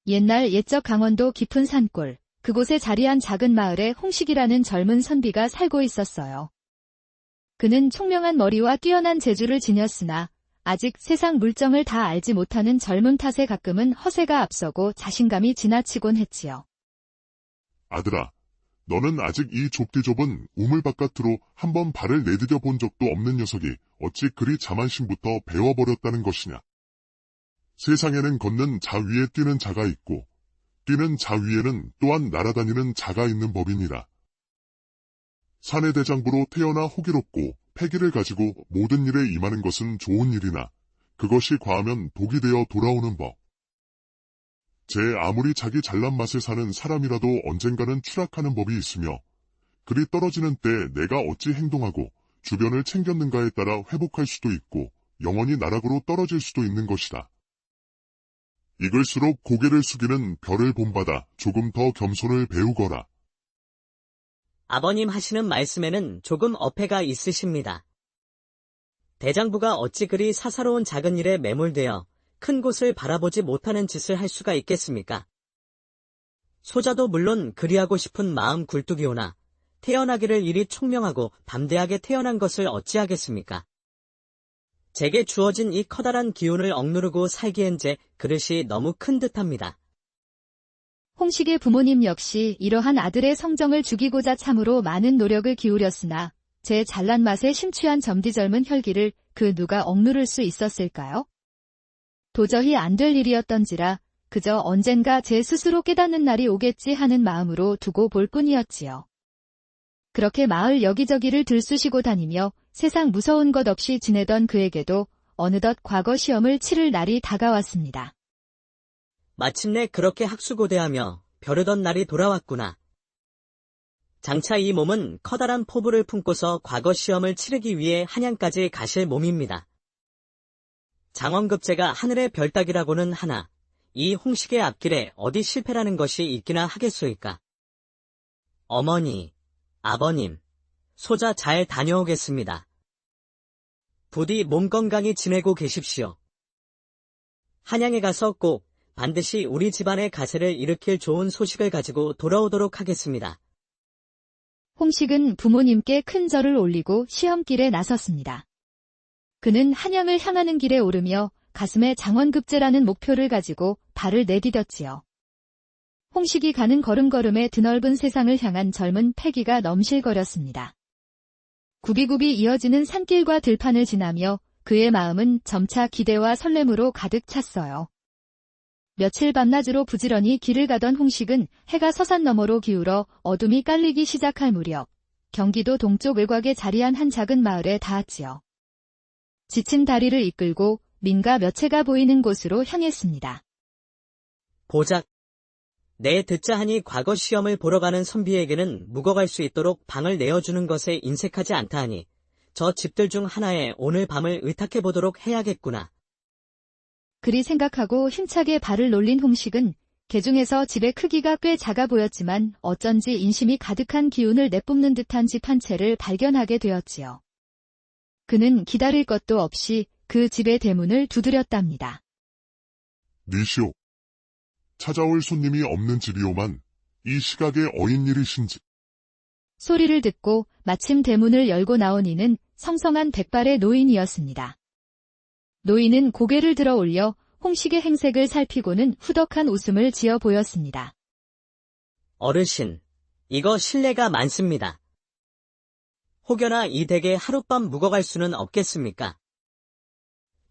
옛날 옛적 강원도 깊은 산골, 그곳에 자리한 작은 마을에 홍식이라는 젊은 선비가 살고 있었어요. 그는 총명한 머리와 뛰어난 재주를 지녔으나 아직 세상 물정을 다 알지 못하는 젊음 탓에 가끔은 허세가 앞서고 자신감이 지나치곤 했지요. 아들아, 너는 아직 이 좁디 좁은 우물 바깥으로 한번 발을 내디뎌 본 적도 없는 녀석이 어찌 그리 자만심부터 배워버렸다는 것이냐. 세상에는 걷는 자 위에 뛰는 자가 있고 뛰는 자 위에는 또한 날아다니는 자가 있는 법이니라. 사내 대장부로 태어나 호기롭고 패기를 가지고 모든 일에 임하는 것은 좋은 일이나 그것이 과하면 독이 되어 돌아오는 법. 제 아무리 자기 잘난 맛에 사는 사람이라도 언젠가는 추락하는 법이 있으며 그리 떨어지는 때 내가 어찌 행동하고 주변을 챙겼는가에 따라 회복할 수도 있고 영원히 나락으로 떨어질 수도 있는 것이다. 익을수록 고개를 숙이는 별을 본받아 조금 더 겸손을 배우거라. 아버님 하시는 말씀에는 조금 어폐가 있으십니다. 대장부가 어찌 그리 사사로운 작은 일에 매몰되어 큰 곳을 바라보지 못하는 짓을 할 수가 있겠습니까? 소자도 물론 그리하고 싶은 마음 굴뚝이오나 태어나기를 이리 총명하고 담대하게 태어난 것을 어찌하겠습니까? 제게 주어진 이 커다란 기운을 억누르고 살기엔제 그릇이 너무 큰 듯합니다. 홍식의 부모님 역시 이러한 아들의 성정을 죽이고자 참으로 많은 노력을 기울였으나 제 잘난 맛에 심취한 점디절문 혈기를 그 누가 억누를 수 있었을까요? 도저히 안 될 일이었던지라 그저 언젠가 제 스스로 깨닫는 날이 오겠지 하는 마음으로 두고 볼 뿐이었지요. 그렇게 마을 여기저기를 들쑤시고 다니며 세상 무서운 것 없이 지내던 그에게도 어느덧 과거 시험을 치를 날이 다가왔습니다. 마침내 그렇게 학수고대하며 벼르던 날이 돌아왔구나. 장차 이 몸은 커다란 포부를 품고서 과거 시험을 치르기 위해 한양까지 가실 몸입니다. 장원급제가 하늘의 별따기라고는 하나 이 홍식의 앞길에 어디 실패라는 것이 있기나 하겠소이까. 어머니, 아버님, 소자 잘 다녀오겠습니다. 부디 몸 건강히 지내고 계십시오. 한양에 가서 꼭 반드시 우리 집안의 가세를 일으킬 좋은 소식을 가지고 돌아오도록 하겠습니다. 홍식은 부모님께 큰 절을 올리고 시험길에 나섰습니다. 그는 한양을 향하는 길에 오르며 가슴에 장원급제라는 목표를 가지고 발을 내디뎠지요. 홍식이 가는 걸음걸음에 드넓은 세상을 향한 젊은 패기가 넘실거렸습니다. 굽이굽이 이어지는 산길과 들판을 지나며 그의 마음은 점차 기대와 설렘으로 가득 찼어요. 며칠 밤낮으로 부지런히 길을 가던 홍식은 해가 서산 너머로 기울어 어둠이 깔리기 시작할 무렵 경기도 동쪽 외곽에 자리한 한 작은 마을에 닿았지요. 지친 다리를 이끌고 민가 몇 채가 보이는 곳으로 향했습니다. 보작. 내 듣자 하니 과거 시험을 보러 가는 선비에게는 묵어갈 수 있도록 방을 내어주는 것에 인색하지 않다 하니 저 집들 중 하나에 오늘 밤을 의탁해보도록 해야겠구나. 그리 생각하고 힘차게 발을 놀린 홍식은 개중에서 집의 크기가 꽤 작아 보였지만 어쩐지 인심이 가득한 기운을 내뿜는 듯한 집 한 채를 발견하게 되었지요. 그는 기다릴 것도 없이 그 집의 대문을 두드렸답니다. 니시오. 찾아올 손님이 없는 집이오만 이 시각에 어인일이신지. 소리를 듣고 마침 대문을 열고 나온 이는 성성한 백발의 노인이었습니다. 노인은 고개를 들어 올려 홍식의 행색을 살피고는 후덕한 웃음을 지어 보였습니다. 어르신, 이거 실례가 많습니다. 혹여나 이 댁에 하룻밤 묵어갈 수는 없겠습니까?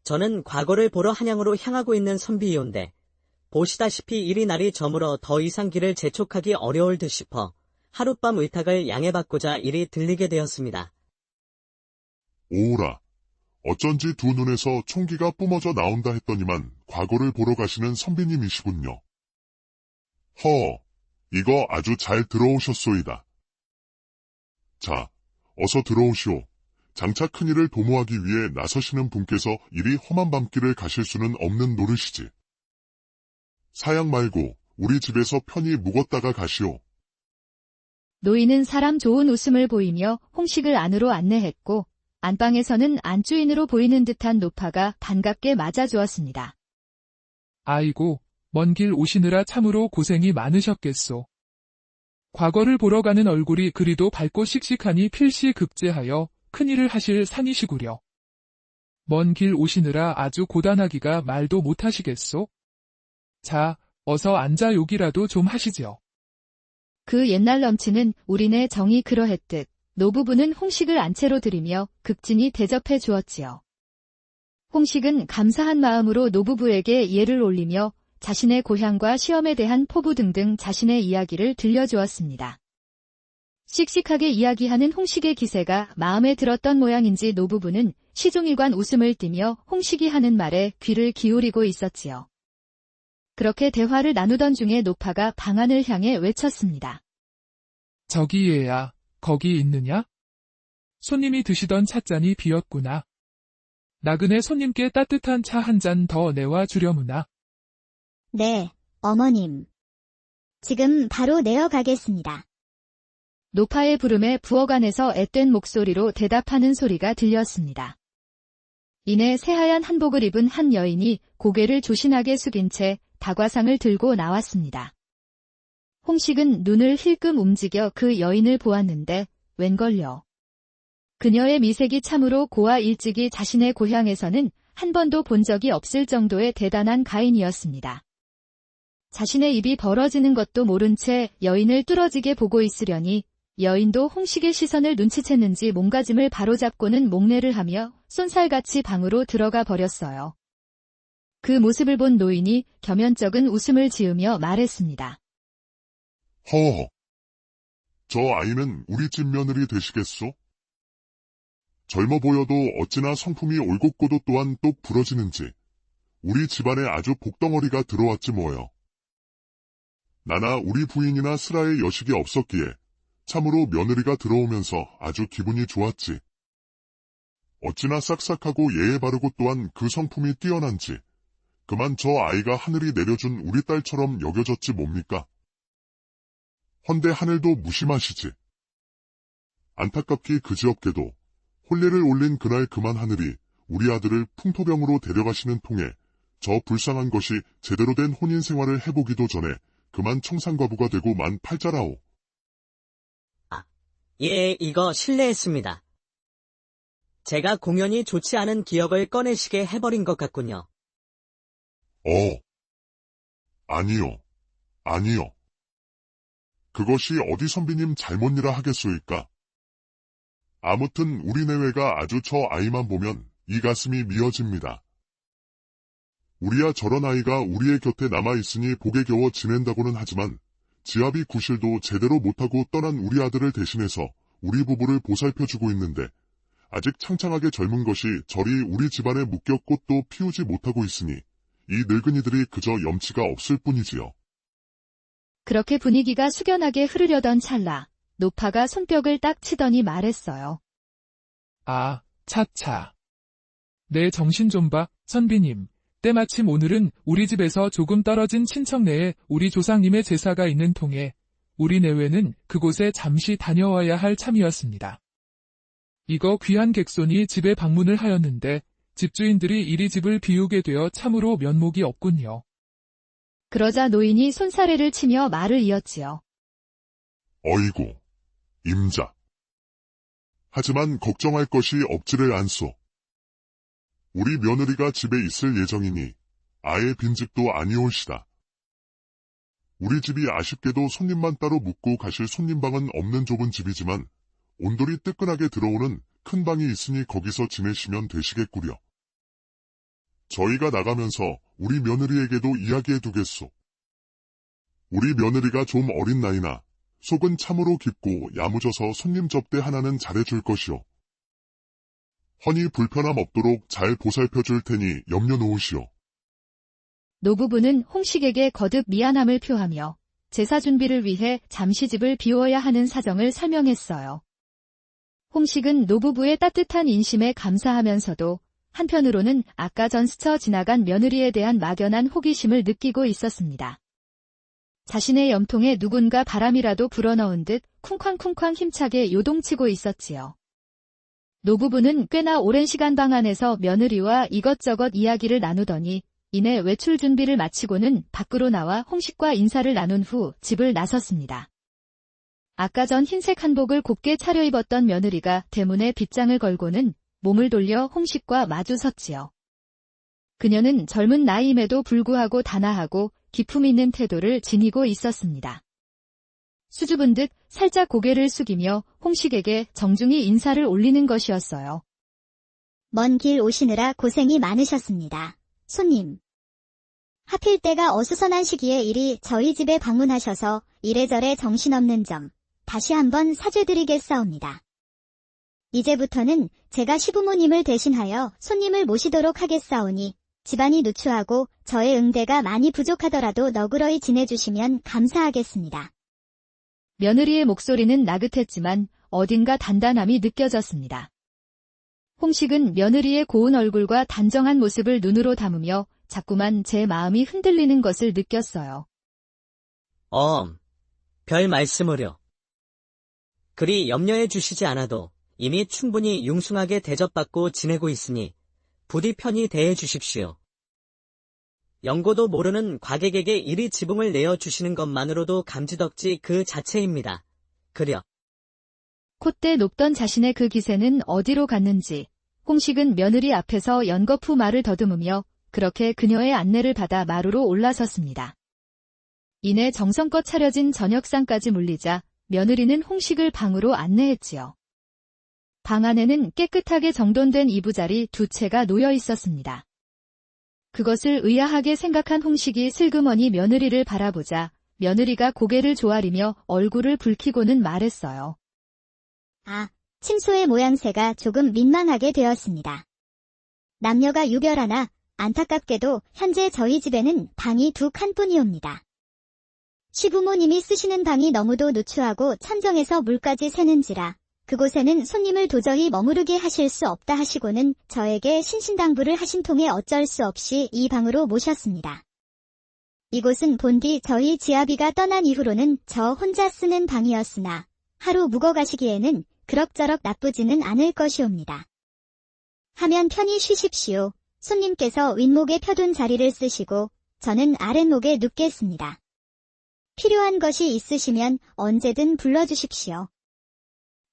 저는 과거를 보러 한양으로 향하고 있는 선비이온데 보시다시피 이리 날이 저물어 더 이상 길을 재촉하기 어려울 듯 싶어 하룻밤 의탁을 양해받고자 이리 들리게 되었습니다. 오라. 어쩐지 두 눈에서 총기가 뿜어져 나온다 했더니만 과거를 보러 가시는 선비님이시군요. 이거 아주 잘 들어오셨소이다. 자, 어서 들어오시오. 장차 큰일을 도모하기 위해 나서시는 분께서 이리 험한 밤길을 가실 수는 없는 노릇이지. 사양 말고 우리 집에서 편히 묵었다가 가시오. 노인은 사람 좋은 웃음을 보이며 홍식을 안으로 안내했고 안방에서는 안주인으로 보이는 듯한 노파가 반갑게 맞아주었습니다. 아이고, 먼 길 오시느라 참으로 고생이 많으셨겠소. 과거를 보러 가는 얼굴이 그리도 밝고 씩씩하니 필시 급제하여 큰일을 하실 상이시구려. 먼 길 오시느라 아주 고단하기가 말도 못하시겠소? 자, 어서 앉아 욕이라도 좀 하시죠. 그 옛날 넘치는 우리네 정이 그러했듯 노부부는 홍식을 안채로 들이며 극진히 대접해 주었지요. 홍식은 감사한 마음으로 노부부에게 예를 올리며 자신의 고향과 시험에 대한 포부 등등 자신의 이야기를 들려주었습니다. 씩씩하게 이야기하는 홍식의 기세가 마음에 들었던 모양인지 노부부는 시종일관 웃음을 띠며 홍식이 하는 말에 귀를 기울이고 있었지요. 그렇게 대화를 나누던 중에 노파가 방안을 향해 외쳤습니다. 저기 얘야, 거기 있느냐? 손님이 드시던 찻잔이 비었구나. 나그네 손님께 따뜻한 차 한 잔 더 내와 주려무나. 네, 어머님. 지금 바로 내어가겠습니다. 노파의 부름에 부엌안에서 앳된 목소리로 대답하는 소리가 들렸습니다. 이내 새하얀 한복을 입은 한 여인이 고개를 조신하게 숙인 채 다과상을 들고 나왔습니다. 홍식은 눈을 힐끔 움직여 그 여인을 보았는데 웬걸요. 그녀의 미색이 참으로 고와 일찍이 자신의 고향에서는 한 번도 본 적이 없을 정도의 대단한 가인이었습니다. 자신의 입이 벌어지는 것도 모른 채 여인을 뚫어지게 보고 있으려니 여인도 홍식의 시선을 눈치챘는지 몸가짐을 바로잡고는 목례를 하며 쏜살같이 방으로 들어가 버렸어요. 그 모습을 본 노인이 겸연쩍은 웃음을 지으며 말했습니다. 허허. 저 아이는 우리 집 며느리 되시겠소? 젊어 보여도 어찌나 성품이 올곧고도 또한 똑 부러지는지 우리 집안에 아주 복덩어리가 들어왔지 뭐요. 나나 우리 부인이나 슬아의 여식이 없었기에 참으로 며느리가 들어오면서 아주 기분이 좋았지. 어찌나 싹싹하고 예에 바르고 또한 그 성품이 뛰어난지 그만 저 아이가 하늘이 내려준 우리 딸처럼 여겨졌지 뭡니까? 헌데 하늘도 무심하시지. 안타깝기 그지없게도 혼례를 올린 그날 그만 하늘이 우리 아들을 풍토병으로 데려가시는 통에 저 불쌍한 것이 제대로 된 혼인 생활을 해보기도 전에 그만 청산과부가 되고 만 팔자라오. 예, 이거 실례했습니다. 제가 공연히 좋지 않은 기억을 꺼내시게 해버린 것 같군요. 아니요. 아니요. 그것이 어디 선비님 잘못이라 하겠소이까. 아무튼 우리 내외가 아주 저 아이만 보면 이 가슴이 미어집니다. 우리야 저런 아이가 우리의 곁에 남아있으니 복에 겨워 지낸다고는 하지만 지아비 구실도 제대로 못하고 떠난 우리 아들을 대신해서 우리 부부를 보살펴주고 있는데 아직 창창하게 젊은 것이 저리 우리 집안에 묶여 꽃도 피우지 못하고 있으니 이 늙은이들이 그저 염치가 없을 뿐이지요. 그렇게 분위기가 숙연하게 흐르려던 찰나 노파가 손뼉을 딱 치더니 말했어요. 아, 차차. 내 정신 좀 봐, 선비님. 때마침 오늘은 우리 집에서 조금 떨어진 친척 내에 우리 조상님의 제사가 있는 통에 우리 내외는 그곳에 잠시 다녀와야 할 참이었습니다. 이거 귀한 객손이 집에 방문을 하였는데 집주인들이 이리 집을 비우게 되어 참으로 면목이 없군요. 그러자 노인이 손사래를 치며 말을 이었지요. 어이구, 임자. 하지만 걱정할 것이 없지를 않소. 우리 며느리가 집에 있을 예정이니 아예 빈집도 아니올시다. 우리 집이 아쉽게도 손님만 따로 묵고 가실 손님방은 없는 좁은 집이지만 온돌이 뜨끈하게 들어오는 큰 방이 있으니 거기서 지내시면 되시겠구려. 저희가 나가면서 우리 며느리에게도 이야기해두겠소. 우리 며느리가 좀 어린 나이나 속은 참으로 깊고 야무져서 손님 접대 하나는 잘해줄 것이오. 허니 불편함 없도록 잘 보살펴줄 테니 염려 놓으시오. 노부부는 홍식에게 거듭 미안함을 표하며 제사 준비를 위해 잠시 집을 비워야 하는 사정을 설명했어요. 홍식은 노부부의 따뜻한 인심에 감사하면서도 한편으로는 아까 전 스쳐 지나간 며느리에 대한 막연한 호기심을 느끼고 있었습니다. 자신의 염통에 누군가 바람이라도 불어넣은 듯 쿵쾅쿵쾅 힘차게 요동치고 있었지요. 노부부는 꽤나 오랜 시간 방 안에서 며느리와 이것저것 이야기를 나누더니 이내 외출 준비를 마치고는 밖으로 나와 홍식과 인사를 나눈 후 집을 나섰습니다. 아까 전 흰색 한복을 곱게 차려입었던 며느리가 대문에 빗장을 걸고는 몸을 돌려 홍식과 마주 섰지요. 그녀는 젊은 나이임에도 불구하고 단아하고 기품 있는 태도를 지니고 있었습니다. 수줍은 듯 살짝 고개를 숙이며 홍식에게 정중히 인사를 올리는 것이었어요. 먼 길 오시느라 고생이 많으셨습니다. 손님. 하필 때가 어수선한 시기에 이리 저희 집에 방문하셔서 이래저래 정신없는 점 다시 한번 사죄드리겠사옵니다. 이제부터는 제가 시부모님을 대신하여 손님을 모시도록 하겠사오니 집안이 누추하고 저의 응대가 많이 부족하더라도 너그러이 지내주시면 감사하겠습니다. 며느리의 목소리는 나긋했지만 어딘가 단단함이 느껴졌습니다. 홍식은 며느리의 고운 얼굴과 단정한 모습을 눈으로 담으며 자꾸만 제 마음이 흔들리는 것을 느꼈어요. 별 말씀을요. 그리 염려해 주시지 않아도 이미 충분히 융숭하게 대접받고 지내고 있으니 부디 편히 대해 주십시오. 연고도 모르는 과객에게 이리 지붕을 내어주시는 것만으로도 감지덕지 그 자체입니다. 그려. 콧대 높던 자신의 그 기세는 어디로 갔는지 홍식은 며느리 앞에서 연거푸 말을 더듬으며 그렇게 그녀의 안내를 받아 마루로 올라섰습니다. 이내 정성껏 차려진 저녁상까지 물리자 며느리는 홍식을 방으로 안내했지요. 방 안에는 깨끗하게 정돈된 이부자리 2채가 놓여 있었습니다. 그것을 의아하게 생각한 홍식이 슬그머니 며느리를 바라보자 며느리가 고개를 조아리며 얼굴을 붉히고는 말했어요. 침소의 모양새가 조금 민망하게 되었습니다. 남녀가 유별하나 안타깝게도 현재 저희 집에는 방이 2칸뿐이옵니다. 시부모님이 쓰시는 방이 너무도 누추하고 천정에서 물까지 새는지라 그곳에는 손님을 도저히 머무르게 하실 수 없다 하시고는 저에게 신신당부를 하신 통에 어쩔 수 없이 이 방으로 모셨습니다. 이곳은 본디 저희 지아비가 떠난 이후로는 저 혼자 쓰는 방이었으나 하루 묵어 가시기에는 그럭저럭 나쁘지는 않을 것이옵니다. 하면 편히 쉬십시오. 손님께서 윗목에 펴둔 자리를 쓰시고 저는 아랫목에 눕겠습니다. 필요한 것이 있으시면 언제든 불러주십시오.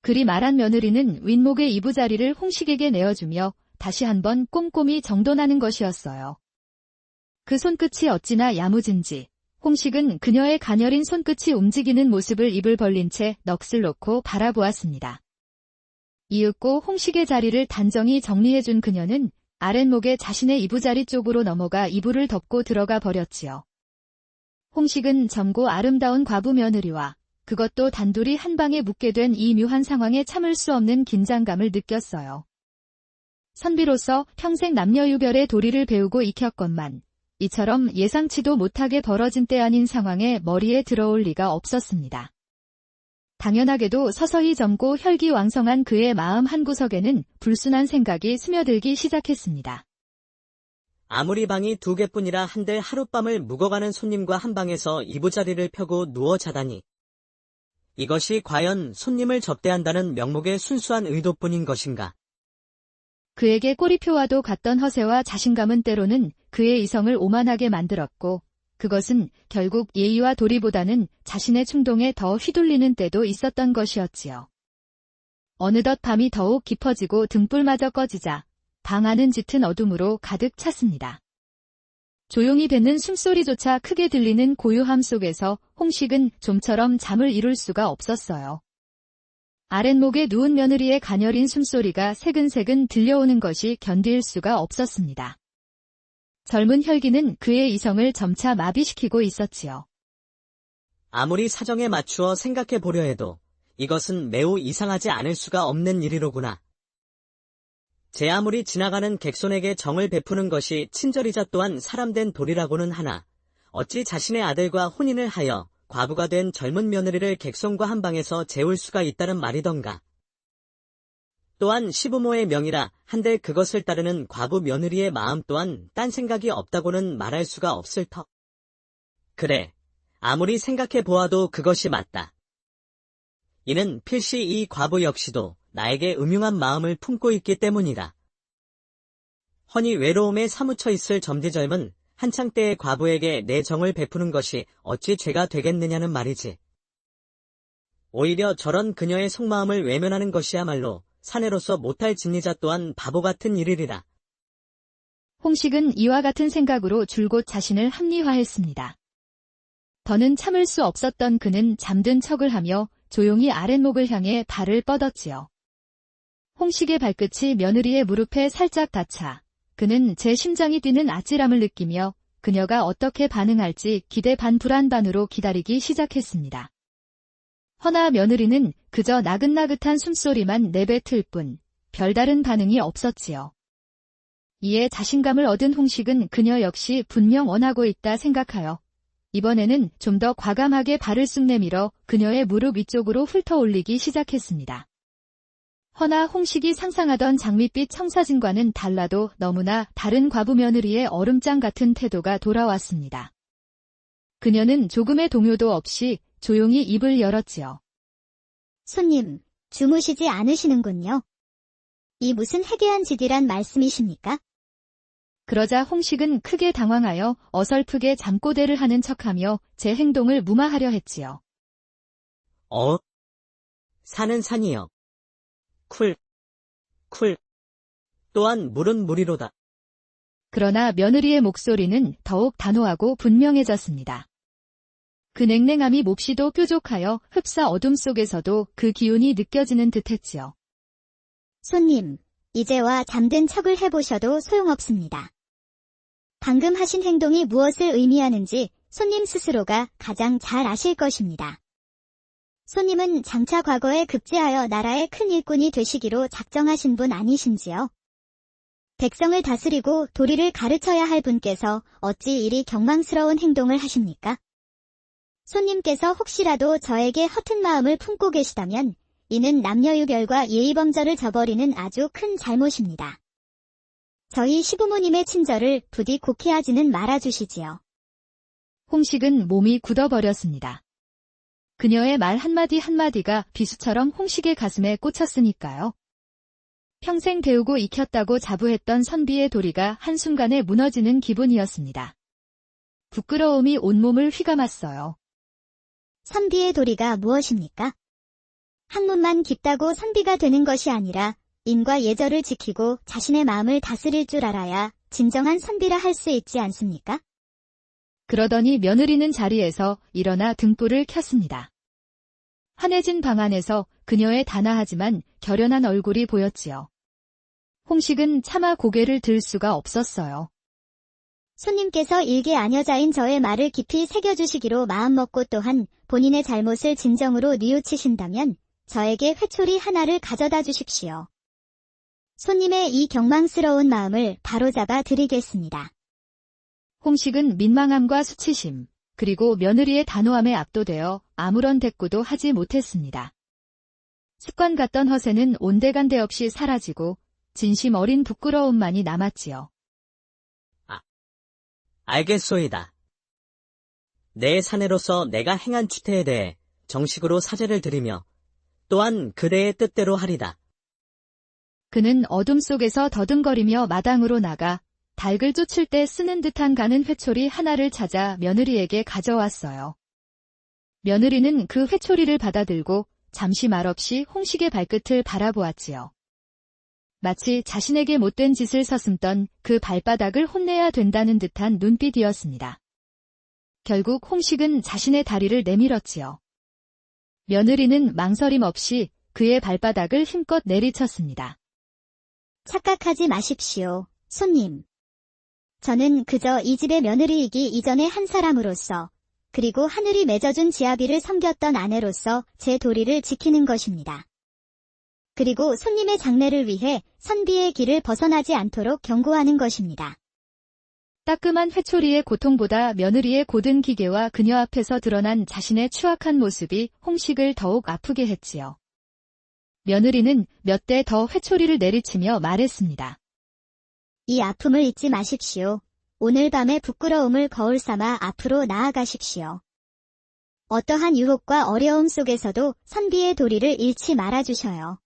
그리 말한 며느리는 윗목의 이부자리를 홍식에게 내어주며 다시 한번 꼼꼼히 정돈하는 것이었어요. 그 손끝이 어찌나 야무진지 홍식은 그녀의 가녀린 손끝이 움직이는 모습을 입을 벌린 채 넋을 놓고 바라보았습니다. 이윽고 홍식의 자리를 단정히 정리해준 그녀는 아랫목에 자신의 이부자리 쪽으로 넘어가 이불을 덮고 들어가 버렸지요. 홍식은 젊고 아름다운 과부 며느리와 그것도 단둘이 한 방에 묵게 된 이 묘한 상황에 참을 수 없는 긴장감을 느꼈어요. 선비로서 평생 남녀유별의 도리를 배우고 익혔건만 이처럼 예상치도 못하게 벌어진 때 아닌 상황에 머리에 들어올 리가 없었습니다. 당연하게도 서서히 젊고 혈기왕성한 그의 마음 한구석에는 불순한 생각이 스며들기 시작했습니다. 아무리 방이 2개뿐이라 한들 하룻밤을 묵어가는 손님과 한 방에서 이부자리를 펴고 누워 자다니. 이것이 과연 손님을 접대한다는 명목의 순수한 의도뿐인 것인가? 그에게 꼬리표와도 같던 허세와 자신감은 때로는 그의 이성을 오만하게 만들었고 그것은 결국 예의와 도리보다는 자신의 충동에 더 휘둘리는 때도 있었던 것이었지요. 어느덧 밤이 더욱 깊어지고 등불마저 꺼지자 방 안은 짙은 어둠으로 가득 찼습니다. 조용히 뱉는 숨소리조차 크게 들리는 고요함 속에서 홍식은 좀처럼 잠을 이룰 수가 없었어요. 아랫목에 누운 며느리의 가녀린 숨소리가 새근새근 들려오는 것이 견딜 수가 없었습니다. 젊은 혈기는 그의 이성을 점차 마비시키고 있었지요. 아무리 사정에 맞추어 생각해 보려 해도 이것은 매우 이상하지 않을 수가 없는 일이로구나. 제 아무리 지나가는 객손에게 정을 베푸는 것이 친절이자 또한 사람된 도리라고는 하나 어찌 자신의 아들과 혼인을 하여 과부가 된 젊은 며느리를 객손과 한 방에서 재울 수가 있다는 말이던가. 또한 시부모의 명이라 한들 그것을 따르는 과부 며느리의 마음 또한 딴 생각이 없다고는 말할 수가 없을 터. 그래, 아무리 생각해 보아도 그것이 맞다. 이는 필시 이 과부 역시도 나에게 음흉한 마음을 품고 있기 때문이다. 허니 외로움에 사무쳐 있을 젊디젊은 한창 때의 과부에게 내 정을 베푸는 것이 어찌 죄가 되겠느냐는 말이지. 오히려 저런 그녀의 속마음을 외면하는 것이야말로 사내로서 못할 진리자 또한 바보 같은 일이리라. 홍식은 이와 같은 생각으로 줄곧 자신을 합리화했습니다. 더는 참을 수 없었던 그는 잠든 척을 하며 조용히 아랫목을 향해 발을 뻗었지요. 홍식의 발끝이 며느리의 무릎에 살짝 닿자 그는 제 심장이 뛰는 아찔함을 느끼며 그녀가 어떻게 반응할지 기대 반 불안 반으로 기다리기 시작했습니다. 허나 며느리는 그저 나긋나긋한 숨소리만 내뱉을 뿐 별다른 반응이 없었지요. 이에 자신감을 얻은 홍식은 그녀 역시 분명 원하고 있다 생각하여 이번에는 좀 더 과감하게 발을 쑥 내밀어 그녀의 무릎 위쪽으로 훑어 올리기 시작했습니다. 허나 홍식이 상상하던 장밋빛 청사진과는 달라도 너무나 다른 과부 며느리의 얼음장 같은 태도가 돌아왔습니다. 그녀는 조금의 동요도 없이 조용히 입을 열었지요. 손님, 주무시지 않으시는군요. 이 무슨 해괴한 짓이란 말씀이십니까? 그러자 홍식은 크게 당황하여 어설프게 잠꼬대를 하는 척하며 제 행동을 무마하려 했지요. 산은 산이여. 쿨. 또한 물은 물이로다. 그러나 며느리의 목소리는 더욱 단호하고 분명해졌습니다. 그 냉랭함이 몹시도 뾰족하여 흡사 어둠 속에서도 그 기운이 느껴지는 듯했지요. 손님, 이제와 잠든 척을 해보셔도 소용없습니다. 방금 하신 행동이 무엇을 의미하는지 손님 스스로가 가장 잘 아실 것입니다. 손님은 장차 과거에 급제하여 나라의 큰 일꾼이 되시기로 작정하신 분 아니신지요? 백성을 다스리고 도리를 가르쳐야 할 분께서 어찌 이리 경망스러운 행동을 하십니까? 손님께서 혹시라도 저에게 허튼 마음을 품고 계시다면 이는 남녀유별과 예의범절을 저버리는 아주 큰 잘못입니다. 저희 시부모님의 친절을 부디 곡해하지는 말아주시지요. 홍식은 몸이 굳어버렸습니다. 그녀의 말 한마디 한마디가 비수처럼 홍식의 가슴에 꽂혔으니까요. 평생 배우고 익혔다고 자부했던 선비의 도리가 한순간에 무너지는 기분이었습니다. 부끄러움이 온몸을 휘감았어요. 선비의 도리가 무엇입니까? 학문만 깊다고 선비가 되는 것이 아니라 인과 예절을 지키고 자신의 마음을 다스릴 줄 알아야 진정한 선비라 할 수 있지 않습니까? 그러더니 며느리는 자리에서 일어나 등불을 켰습니다. 환해진 방 안에서 그녀의 단아하지만 결연한 얼굴이 보였지요. 홍식은 차마 고개를 들 수가 없었어요. 손님께서 일개 아녀자인 저의 말을 깊이 새겨주시기로 마음먹고 또한 본인의 잘못을 진정으로 뉘우치신다면 저에게 회초리 하나를 가져다 주십시오. 손님의 이 경망스러운 마음을 바로잡아 드리겠습니다. 홍식은 민망함과 수치심, 그리고 며느리의 단호함에 압도되어 아무런 대꾸도 하지 못했습니다. 습관 같던 허세는 온데간데 없이 사라지고 진심 어린 부끄러움만이 남았지요. 알겠소이다. 내 사내로서 내가 행한 추태에 대해 정식으로 사죄를 드리며 또한 그대의 뜻대로 하리다. 그는 어둠 속에서 더듬거리며 마당으로 나가 닭을 쫓을 때 쓰는 듯한 가는 회초리 하나를 찾아 며느리에게 가져왔어요. 며느리는 그 회초리를 받아들고 잠시 말없이 홍식의 발끝을 바라보았지요. 마치 자신에게 못된 짓을 서슴던 그 발바닥을 혼내야 된다는 듯한 눈빛이었습니다. 결국 홍식은 자신의 다리를 내밀었지요. 며느리는 망설임 없이 그의 발바닥을 힘껏 내리쳤습니다. 착각하지 마십시오, 손님. 저는 그저 이 집의 며느리이기 이전의 한 사람으로서, 그리고 하늘이 맺어준 지아비를 섬겼던 아내로서 제 도리를 지키는 것입니다. 그리고 손님의 장래를 위해 선비의 길을 벗어나지 않도록 경고하는 것입니다. 따끔한 회초리의 고통보다 며느리의 고든 기계와 그녀 앞에서 드러난 자신의 추악한 모습이 홍식을 더욱 아프게 했지요. 며느리는 몇 대 더 회초리를 내리치며 말했습니다. 이 아픔을 잊지 마십시오. 오늘 밤의 부끄러움을 거울 삼아 앞으로 나아가십시오. 어떠한 유혹과 어려움 속에서도 선비의 도리를 잃지 말아주셔요.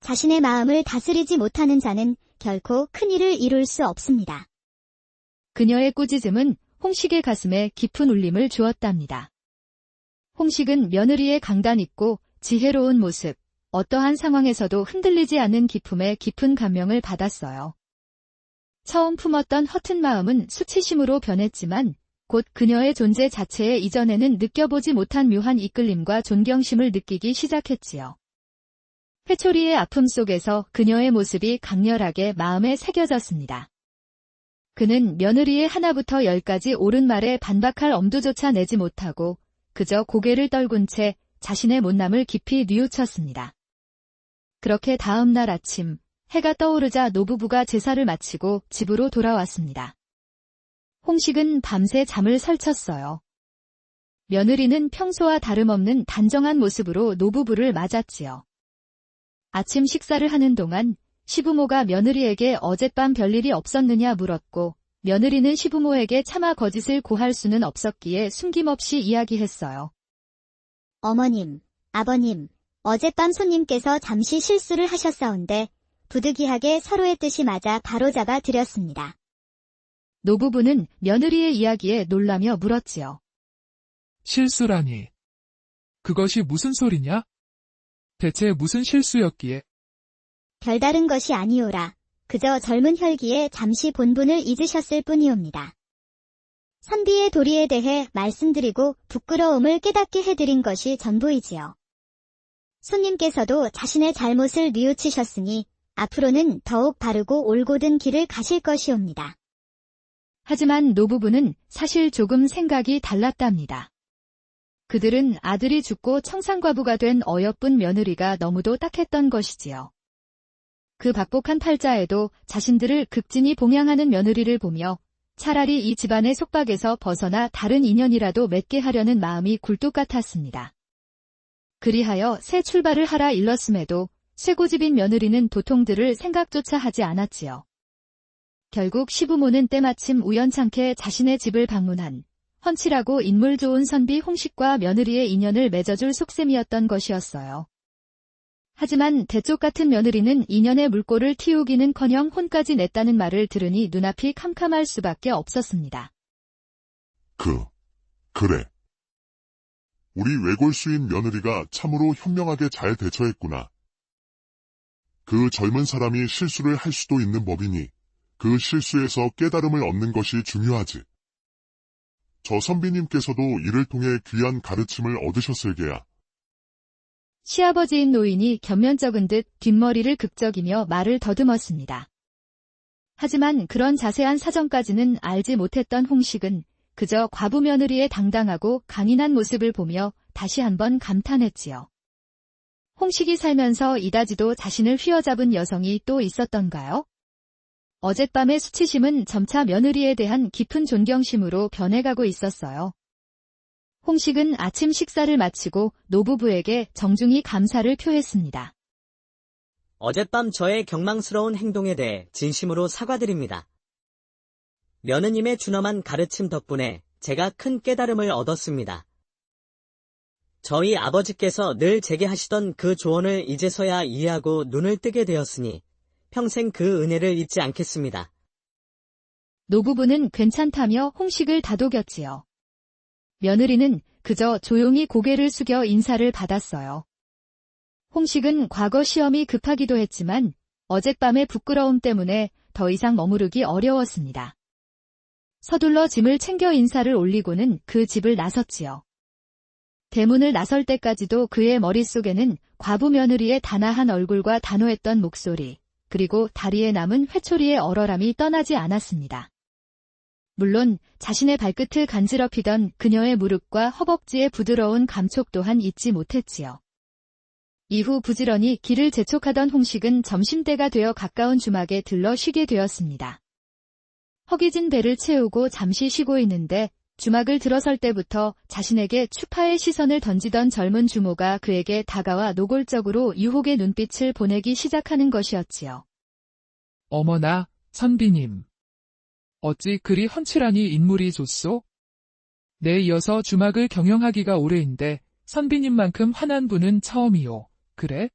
자신의 마음을 다스리지 못하는 자는 결코 큰 일을 이룰 수 없습니다. 그녀의 꾸짖음은 홍식의 가슴에 깊은 울림을 주었답니다. 홍식은 며느리의 강단 있고 지혜로운 모습, 어떠한 상황에서도 흔들리지 않는 기품에 깊은 감명을 받았어요. 처음 품었던 허튼 마음은 수치심으로 변했지만 곧 그녀의 존재 자체에 이전에는 느껴보지 못한 묘한 이끌림과 존경심을 느끼기 시작했지요. 회초리의 아픔 속에서 그녀의 모습이 강렬하게 마음에 새겨졌습니다. 그는 며느리의 하나부터 열까지 옳은 말에 반박할 엄두조차 내지 못하고 그저 고개를 떨군 채 자신의 못남을 깊이 뉘우쳤습니다. 그렇게 다음 날 아침, 해가 떠오르자 노부부가 제사를 마치고 집으로 돌아왔습니다. 홍식은 밤새 잠을 설쳤어요. 며느리는 평소와 다름없는 단정한 모습으로 노부부를 맞았지요. 아침 식사를 하는 동안 시부모가 며느리에게 어젯밤 별일이 없었느냐 물었고 며느리는 시부모에게 차마 거짓을 고할 수는 없었기에 숨김없이 이야기했어요. 어머님, 아버님, 어젯밤 손님께서 잠시 실수를 하셨사온데 부득이하게 서로의 뜻이 맞아 바로잡아 드렸습니다. 노부부는 며느리의 이야기에 놀라며 물었지요. 실수라니. 그것이 무슨 소리냐? 대체 무슨 실수였기에? 별다른 것이 아니오라. 그저 젊은 혈기에 잠시 본분을 잊으셨을 뿐이옵니다. 선비의 도리에 대해 말씀드리고 부끄러움을 깨닫게 해드린 것이 전부이지요. 손님께서도 자신의 잘못을 뉘우치셨으니 앞으로는 더욱 바르고 올곧은 길을 가실 것이옵니다. 하지만 노부부는 사실 조금 생각이 달랐답니다. 그들은 아들이 죽고 청산과부가 된 어여쁜 며느리가 너무도 딱했던 것이지요. 그 박복한 팔자에도 자신들을 극진히 봉양하는 며느리를 보며 차라리 이 집안의 속박에서 벗어나 다른 인연이라도 맺게 하려는 마음이 굴뚝 같았습니다. 그리하여 새 출발을 하라 일렀음에도 쇠고집인 며느리는 도통들을 생각조차 하지 않았지요. 결국 시부모는 때마침 우연찮게 자신의 집을 방문한 헌칠하고 인물 좋은 선비 홍식과 며느리의 인연을 맺어줄 속셈이었던 것이었어요. 하지만 대쪽 같은 며느리는 인연의 물꼬를 틔우기는커녕 혼까지 냈다는 말을 들으니 눈앞이 캄캄할 수밖에 없었습니다. 그래. 우리 외골수인 며느리가 참으로 현명하게 잘 대처했구나. 그 젊은 사람이 실수를 할 수도 있는 법이니 그 실수에서 깨달음을 얻는 것이 중요하지. 저 선비님께서도 이를 통해 귀한 가르침을 얻으셨을 게야. 시아버지인 노인이 견면적은 듯 뒷머리를 극적이며 말을 더듬었습니다. 하지만 그런 자세한 사정까지는 알지 못했던 홍식은 그저 과부 며느리의 당당하고 강인한 모습을 보며 다시 한번 감탄했지요. 홍식이 살면서 이다지도 자신을 휘어잡은 여성이 또 있었던가요? 어젯밤의 수치심은 점차 며느리에 대한 깊은 존경심으로 변해가고 있었어요. 홍식은 아침 식사를 마치고 노부부에게 정중히 감사를 표했습니다. 어젯밤 저의 경망스러운 행동에 대해 진심으로 사과드립니다. 며느님의 준엄한 가르침 덕분에 제가 큰 깨달음을 얻었습니다. 저희 아버지께서 늘 제게 하시던 그 조언을 이제서야 이해하고 눈을 뜨게 되었으니 평생 그 은혜를 잊지 않겠습니다. 노부부는 괜찮다며 홍식을 다독였지요. 며느리는 그저 조용히 고개를 숙여 인사를 받았어요. 홍식은 과거 시험이 급하기도 했지만 어젯밤의 부끄러움 때문에 더 이상 머무르기 어려웠습니다. 서둘러 짐을 챙겨 인사를 올리고는 그 집을 나섰지요. 대문을 나설 때까지도 그의 머릿속에는 과부 며느리의 단아한 얼굴과 단호했던 목소리, 그리고 다리에 남은 회초리의 얼얼함이 떠나지 않았습니다. 물론 자신의 발끝을 간지럽히던 그녀의 무릎과 허벅지의 부드러운 감촉 또한 잊지 못했지요. 이후 부지런히 길을 재촉하던 홍식은 점심때가 되어 가까운 주막에 들러 쉬게 되었습니다. 허기진 배를 채우고 잠시 쉬고 있는데 주막을 들어설 때부터 자신에게 추파의 시선을 던지던 젊은 주모가 그에게 다가와 노골적으로 유혹의 눈빛을 보내기 시작하는 것이었지요. 어머나, 선비님. 어찌 그리 헌칠하니 인물이 좋소? 내 이어서 주막을 경영하기가 오래인데 선비님만큼 환한 분은 처음이오. 그래?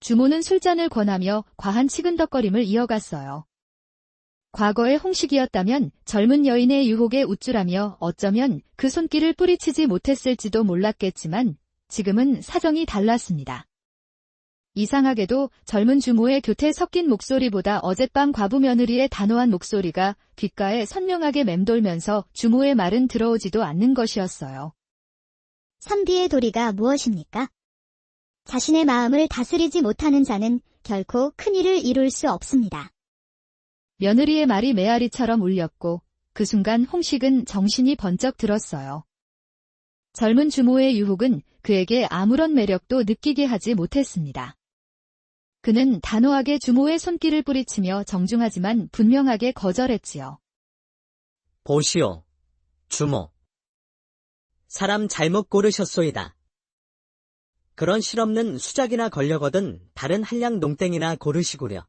주모는 술잔을 권하며 과한 치근덕거림을 이어갔어요. 과거의 홍식이었다면 젊은 여인의 유혹에 우쭐하며 어쩌면 그 손길을 뿌리치지 못했을지도 몰랐겠지만 지금은 사정이 달랐습니다. 이상하게도 젊은 주모의 교태 섞인 목소리보다 어젯밤 과부 며느리의 단호한 목소리가 귓가에 선명하게 맴돌면서 주모의 말은 들어오지도 않는 것이었어요. 선비의 도리가 무엇입니까? 자신의 마음을 다스리지 못하는 자는 결코 큰 일을 이룰 수 없습니다. 며느리의 말이 메아리처럼 울렸고 그 순간 홍식은 정신이 번쩍 들었어요. 젊은 주모의 유혹은 그에게 아무런 매력도 느끼게 하지 못했습니다. 그는 단호하게 주모의 손길을 뿌리치며 정중하지만 분명하게 거절했지요. 보시오, 주모. 사람 잘못 고르셨소이다. 그런 실없는 수작이나 걸려거든 다른 한량 농땡이나 고르시구려.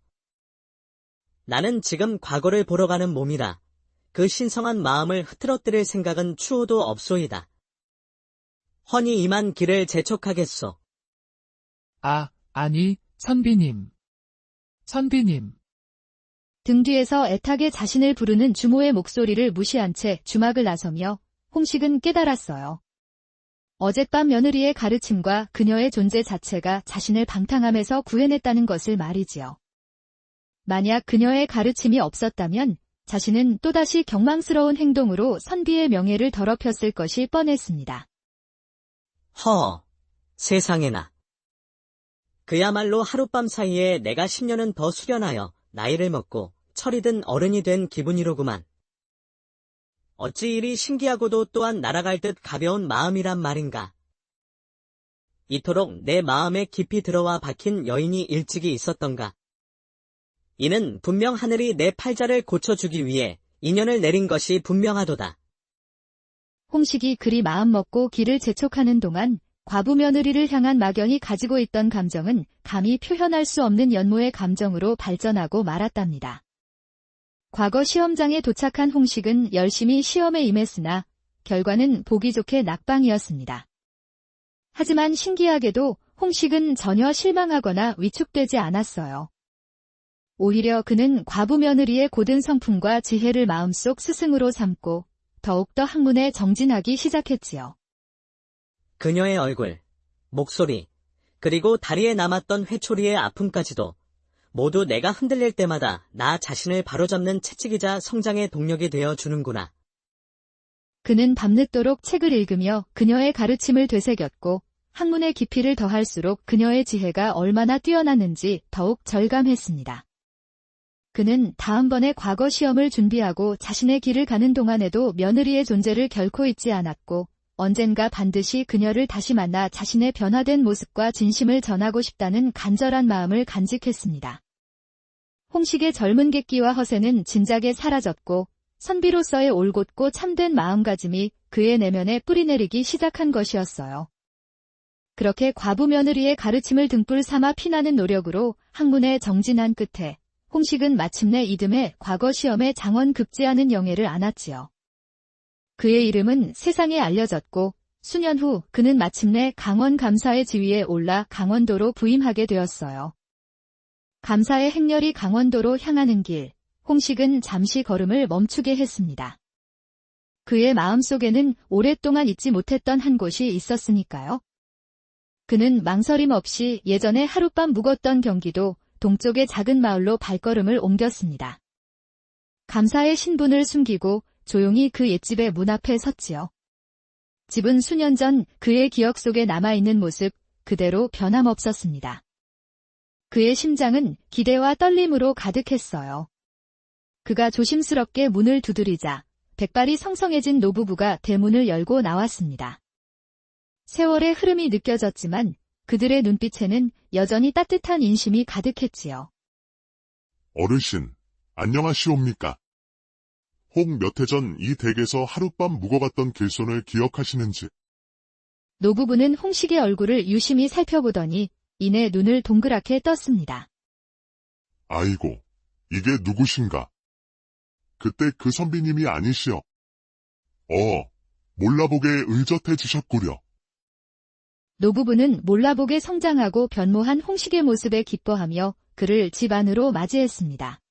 나는 지금 과거를 보러 가는 몸이라 그 신성한 마음을 흐트러뜨릴 생각은 추호도 없소이다. 허니 이만 길을 재촉하겠소. 아니, 선비님. 선비님. 등 뒤에서 애타게 자신을 부르는 주모의 목소리를 무시한 채 주막을 나서며 홍식은 깨달았어요. 어젯밤 며느리의 가르침과 그녀의 존재 자체가 자신을 방탕함에서 구해냈다는 것을 말이지요. 만약 그녀의 가르침이 없었다면 자신은 또다시 경망스러운 행동으로 선비의 명예를 더럽혔을 것이 뻔했습니다. 세상에나. 그야말로 하룻밤 사이에 내가 10년은 더 수련하여 나이를 먹고 철이 든 어른이 된 기분이로구만. 어찌 이리 신기하고도 또한 날아갈 듯 가벼운 마음이란 말인가. 이토록 내 마음에 깊이 들어와 박힌 여인이 일찍이 있었던가. 이는 분명 하늘이 내 팔자를 고쳐주기 위해 인연을 내린 것이 분명하도다. 홍식이 그리 마음먹고 길을 재촉하는 동안 과부 며느리를 향한 막연히 가지고 있던 감정은 감히 표현할 수 없는 연모의 감정으로 발전하고 말았답니다. 과거 시험장에 도착한 홍식은 열심히 시험에 임했으나 결과는 보기 좋게 낙방이었습니다. 하지만 신기하게도 홍식은 전혀 실망하거나 위축되지 않았어요. 오히려 그는 과부 며느리의 고든 성품과 지혜를 마음속 스승으로 삼고 더욱더 학문에 정진하기 시작했지요. 그녀의 얼굴, 목소리, 그리고 다리에 남았던 회초리의 아픔까지도 모두 내가 흔들릴 때마다 나 자신을 바로잡는 채찍이자 성장의 동력이 되어 주는구나. 그는 밤늦도록 책을 읽으며 그녀의 가르침을 되새겼고 학문의 깊이를 더할수록 그녀의 지혜가 얼마나 뛰어났는지 더욱 절감했습니다. 그는 다음번에 과거 시험을 준비하고 자신의 길을 가는 동안에도 며느리의 존재를 결코 잊지 않았고 언젠가 반드시 그녀를 다시 만나 자신의 변화된 모습과 진심을 전하고 싶다는 간절한 마음을 간직했습니다. 홍식의 젊은 객기와 허세는 진작에 사라졌고 선비로서의 올곧고 참된 마음가짐이 그의 내면에 뿌리내리기 시작한 것이었어요. 그렇게 과부 며느리의 가르침을 등불 삼아 피나는 노력으로 학문에 정진한 끝에 홍식은 마침내 이듬해 과거 시험에 장원급제하는 영예를 안았지요. 그의 이름은 세상에 알려졌고 수년 후 그는 마침내 강원 감사의 지위에 올라 강원도로 부임하게 되었어요. 감사의 행렬이 강원도로 향하는 길, 홍식은 잠시 걸음을 멈추게 했습니다. 그의 마음속에는 오랫동안 잊지 못했던 한 곳이 있었으니까요. 그는 망설임 없이 예전에 하룻밤 묵었던 경기도 동쪽의 작은 마을로 발걸음을 옮겼습니다. 감사의 신분을 숨기고 조용히 그 옛집의 문 앞에 섰지요. 집은 수년 전 그의 기억 속에 남아있는 모습 그대로 변함없었습니다. 그의 심장은 기대와 떨림으로 가득했어요. 그가 조심스럽게 문을 두드리자 백발이 성성해진 노부부가 대문을 열고 나왔습니다. 세월의 흐름이 느껴졌지만 그들의 눈빛에는 여전히 따뜻한 인심이 가득했지요. 어르신, 안녕하시옵니까? 혹 몇 해 전 이 댁에서 하룻밤 묵어갔던 길손을 기억하시는지? 노부부는 홍식의 얼굴을 유심히 살펴보더니 이내 눈을 동그랗게 떴습니다. 아이고, 이게 누구신가? 그때 그 선비님이 아니시여. 몰라보게 의젓해지셨구려. 노부부는 몰라보게 성장하고 변모한 홍식의 모습에 기뻐하며 그를 집 안으로 맞이했습니다.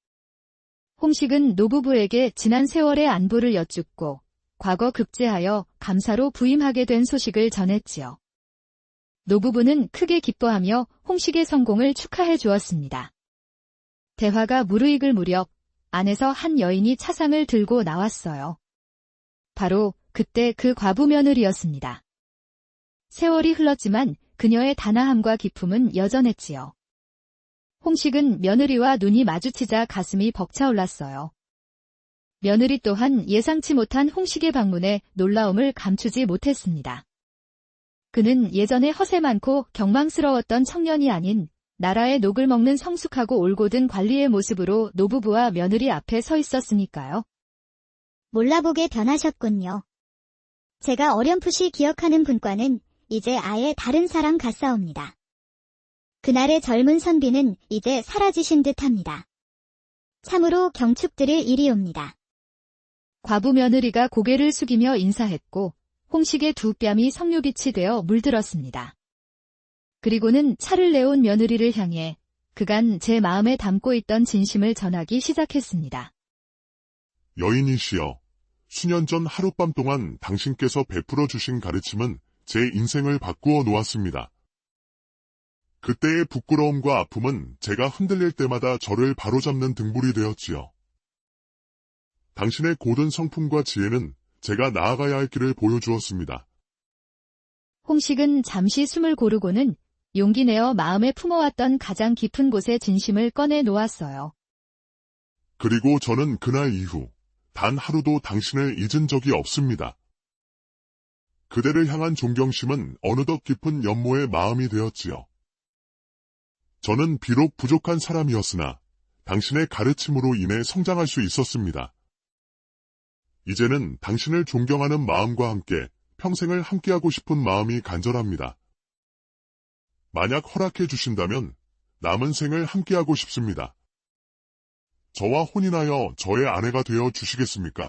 홍식은 노부부에게 지난 세월의 안부를 여쭙고 과거 급제하여 감사로 부임하게 된 소식을 전했지요. 노부부는 크게 기뻐하며 홍식의 성공을 축하해 주었습니다. 대화가 무르익을 무렵 안에서 한 여인이 차상을 들고 나왔어요. 바로 그때 그 과부 며느리였습니다. 세월이 흘렀지만 그녀의 단아함과 기품은 여전했지요. 홍식은 며느리와 눈이 마주치자 가슴이 벅차올랐어요. 며느리 또한 예상치 못한 홍식의 방문에 놀라움을 감추지 못했습니다. 그는 예전에 허세 많고 경망스러웠던 청년이 아닌 나라의 녹을 먹는 성숙하고 올곧은 관리의 모습으로 노부부와 며느리 앞에 서 있었으니까요. 몰라보게 변하셨군요. 제가 어렴풋이 기억하는 분과는 이제 아예 다른 사람 같사옵니다. 그날의 젊은 선비는 이제 사라지신 듯합니다. 참으로 경축드릴 일이옵니다. 과부 며느리가 고개를 숙이며 인사했고 홍식의 두 뺨이 석류빛이 되어 물들었습니다. 그리고는 차를 내온 며느리를 향해 그간 제 마음에 담고 있던 진심을 전하기 시작했습니다. 여인이시여, 수년 전 하룻밤 동안 당신께서 베풀어 주신 가르침은 제 인생을 바꾸어 놓았습니다. 그때의 부끄러움과 아픔은 제가 흔들릴 때마다 저를 바로잡는 등불이 되었지요. 당신의 고든 성품과 지혜는 제가 나아가야 할 길을 보여주었습니다. 홍식은 잠시 숨을 고르고는 용기 내어 마음에 품어왔던 가장 깊은 곳에 진심을 꺼내 놓았어요. 그리고 저는 그날 이후 단 하루도 당신을 잊은 적이 없습니다. 그대를 향한 존경심은 어느덧 깊은 연모의 마음이 되었지요. 저는 비록 부족한 사람이었으나 당신의 가르침으로 인해 성장할 수 있었습니다. 이제는 당신을 존경하는 마음과 함께 평생을 함께하고 싶은 마음이 간절합니다. 만약 허락해 주신다면 남은 생을 함께하고 싶습니다. 저와 혼인하여 저의 아내가 되어 주시겠습니까?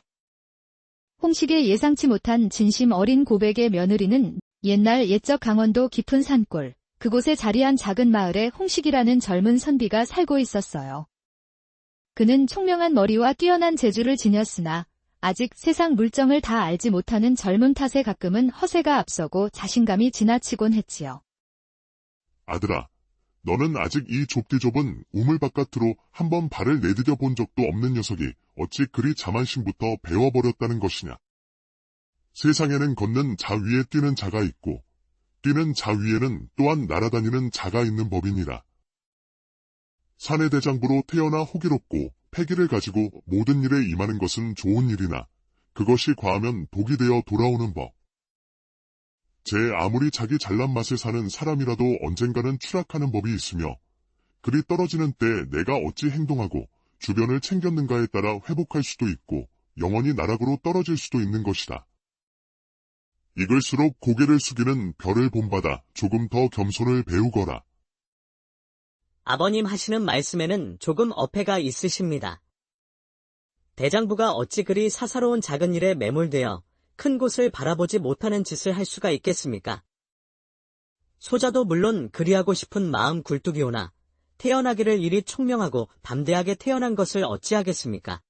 홍식의 예상치 못한 진심 어린 고백의 며느리는 옛날 옛적 강원도 깊은 산골, 그곳에 자리한 작은 마을에 홍식이라는 젊은 선비가 살고 있었어요. 그는 총명한 머리와 뛰어난 재주를 지녔으나 아직 세상 물정을 다 알지 못하는 젊은 탓에 가끔은 허세가 앞서고 자신감이 지나치곤 했지요. 아들아, 너는 아직 이 좁디 좁은 우물 바깥으로 한번 발을 내디뎌 본 적도 없는 녀석이 어찌 그리 자만심부터 배워버렸다는 것이냐. 세상에는 걷는 자 위에 뛰는 자가 있고 뛰는 자 위에는 또한 날아다니는 자가 있는 법이니라. 사내 대장부로 태어나 호기롭고 패기를 가지고 모든 일에 임하는 것은 좋은 일이나 그것이 과하면 독이 되어 돌아오는 법. 제 아무리 자기 잘난 맛을 사는 사람이라도 언젠가는 추락하는 법이 있으며 그리 떨어지는 때 내가 어찌 행동하고 주변을 챙겼는가에 따라 회복할 수도 있고 영원히 나락으로 떨어질 수도 있는 것이다. 익을수록 고개를 숙이는 별을 본받아 조금 더 겸손을 배우거라. 아버님 하시는 말씀에는 조금 어폐가 있으십니다. 대장부가 어찌 그리 사사로운 작은 일에 매몰되어 큰 곳을 바라보지 못하는 짓을 할 수가 있겠습니까? 소자도 물론 그리하고 싶은 마음 굴뚝이오나 태어나기를 이리 총명하고 담대하게 태어난 것을 어찌하겠습니까?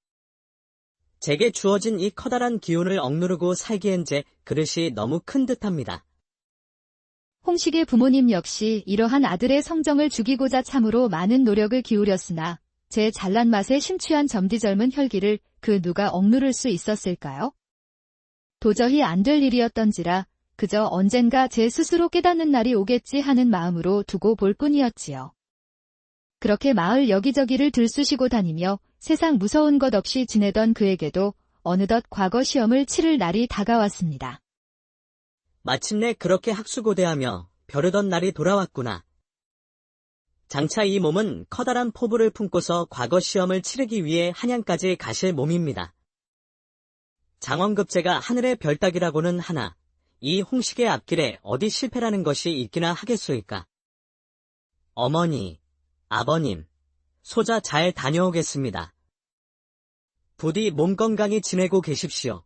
제게 주어진 이 커다란 기운을 억누르고 살기엔 제 그릇이 너무 큰 듯합니다. 홍식의 부모님 역시 이러한 아들의 성정을 죽이고자 참으로 많은 노력을 기울였으나 제 잘난 맛에 심취한 점디절문 혈기를 그 누가 억누를 수 있었을까요? 도저히 안 될 일이었던지라 그저 언젠가 제 스스로 깨닫는 날이 오겠지 하는 마음으로 두고 볼 뿐이었지요. 그렇게 마을 여기저기를 들쑤시고 다니며 세상 무서운 것 없이 지내던 그에게도 어느덧 과거 시험을 치를 날이 다가왔습니다. 마침내 그렇게 학수고대하며 벼르던 날이 돌아왔구나. 장차 이 몸은 커다란 포부를 품고서 과거 시험을 치르기 위해 한양까지 가실 몸입니다. 장원급제가 하늘의 별따기라고는 하나 이 홍식의 앞길에 어디 실패라는 것이 있기나 하겠소이까. 어머니, 아버님, 소자 잘 다녀오겠습니다. 부디 몸 건강히 지내고 계십시오.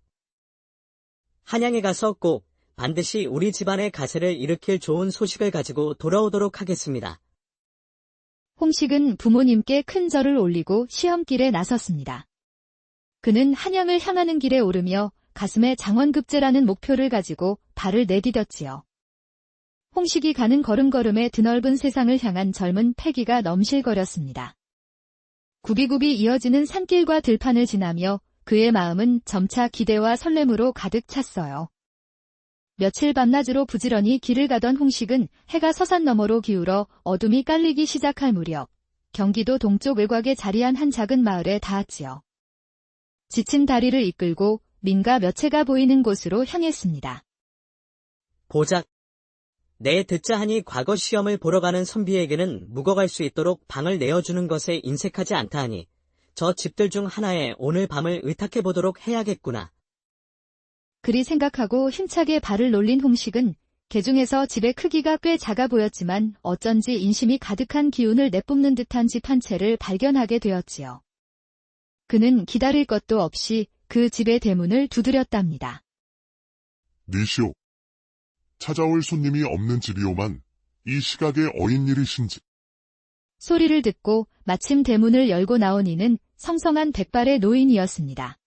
한양에 가서 꼭 반드시 우리 집안의 가세를 일으킬 좋은 소식을 가지고 돌아오도록 하겠습니다. 홍식은 부모님께 큰 절을 올리고 시험길에 나섰습니다. 그는 한양을 향하는 길에 오르며 가슴에 장원급제라는 목표를 가지고 발을 내디뎠지요. 홍식이 가는 걸음걸음에 드넓은 세상을 향한 젊은 패기가 넘실거렸습니다. 굽이굽이 이어지는 산길과 들판을 지나며 그의 마음은 점차 기대와 설렘으로 가득 찼어요. 며칠 밤낮으로 부지런히 길을 가던 홍식은 해가 서산 너머로 기울어 어둠이 깔리기 시작할 무렵 경기도 동쪽 외곽에 자리한 한 작은 마을에 닿았지요. 지친 다리를 이끌고 민가 몇 채가 보이는 곳으로 향했습니다. 보작. 내 듣자 하니 과거 시험을 보러 가는 선비에게는 묵어갈 수 있도록 방을 내어주는 것에 인색하지 않다 하니 저 집들 중 하나에 오늘 밤을 의탁해보도록 해야겠구나. 그리 생각하고 힘차게 발을 놀린 홍식은 개중에서 집의 크기가 꽤 작아 보였지만 어쩐지 인심이 가득한 기운을 내뿜는 듯한 집 한 채를 발견하게 되었지요. 그는 기다릴 것도 없이 그 집의 대문을 두드렸답니다. 니시오. 찾아올 손님이 없는 집이오만 이 시각에 어인일이신지. 소리를 듣고 마침 대문을 열고 나온 이는 성성한 백발의 노인이었습니다.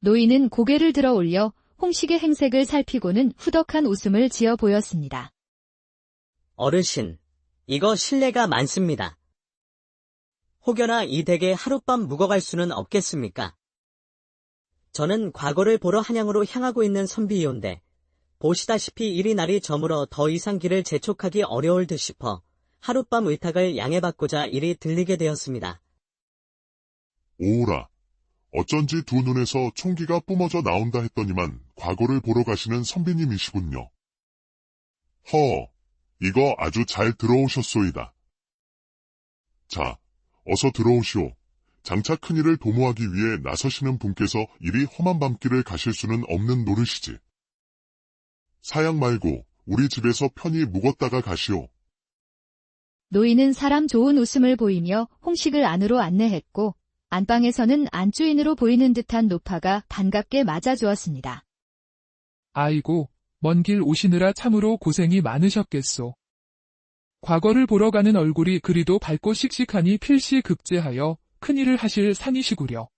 노인은 고개를 들어 올려 홍식의 행색을 살피고는 후덕한 웃음을 지어 보였습니다. 어르신, 이거 실례가 많습니다. 혹여나 이 댁에 하룻밤 묵어갈 수는 없겠습니까? 저는 과거를 보러 한양으로 향하고 있는 선비이온데 보시다시피 이리 날이 저물어 더 이상 길을 재촉하기 어려울 듯 싶어 하룻밤 의탁을 양해받고자 이리 들리게 되었습니다. 오라. 어쩐지 두 눈에서 총기가 뿜어져 나온다 했더니만 과거를 보러 가시는 선비님이시군요. 이거 아주 잘 들어오셨소이다. 자, 어서 들어오시오. 장차 큰일을 도모하기 위해 나서시는 분께서 이리 험한 밤길을 가실 수는 없는 노릇이지. 사양 말고 우리 집에서 편히 묵었다가 가시오. 노인은 사람 좋은 웃음을 보이며 홍식을 안으로 안내했고 안방에서는 안주인으로 보이는 듯한 노파가 반갑게 맞아주었습니다. 아이고, 먼 길 오시느라 참으로 고생이 많으셨겠소. 과거를 보러 가는 얼굴이 그리도 밝고 씩씩하니 필시 급제하여 큰일을 하실 상이시구려.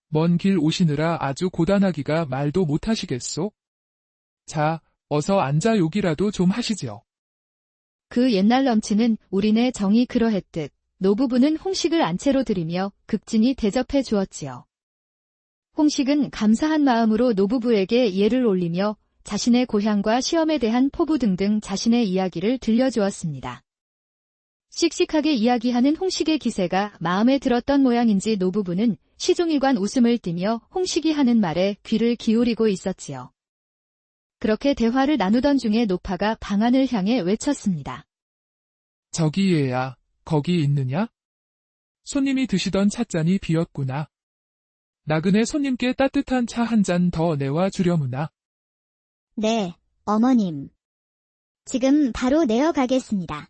먼 길 오시느라 아주 고단하기가 말도 못하시겠소? 자, 어서 앉아 욕이라도 좀 하시지요. 그 옛날 넘치는 우리네 정이 그러했듯 노부부는 홍식을 안채로 들이며 극진히 대접해 주었지요. 홍식은 감사한 마음으로 노부부에게 예를 올리며 자신의 고향과 시험에 대한 포부 등등 자신의 이야기를 들려주었습니다. 씩씩하게 이야기하는 홍식의 기세가 마음에 들었던 모양인지 노부부는 시종일관 웃음을 띠며 홍식이 하는 말에 귀를 기울이고 있었지요. 그렇게 대화를 나누던 중에 노파가 방안을 향해 외쳤습니다. 저기 얘야, 거기 있느냐? 손님이 드시던 찻잔이 비었구나. 나그네 손님께 따뜻한 차 한 잔 더 내와 주려무나. 네, 어머님. 지금 바로 내어가겠습니다.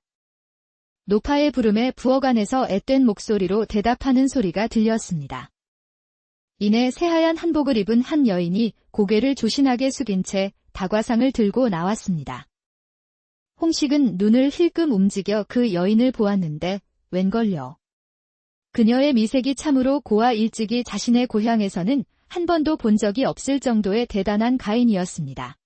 노파의 부름에 부엌안에서 앳된 목소리로 대답하는 소리가 들렸습니다. 이내 새하얀 한복을 입은 한 여인이 고개를 조신하게 숙인 채 다과상을 들고 나왔습니다. 홍식은 눈을 힐끔 움직여 그 여인을 보았는데 웬걸요. 그녀의 미색이 참으로 고와 일찍이 자신의 고향에서는 한 번도 본 적이 없을 정도의 대단한 가인이었습니다.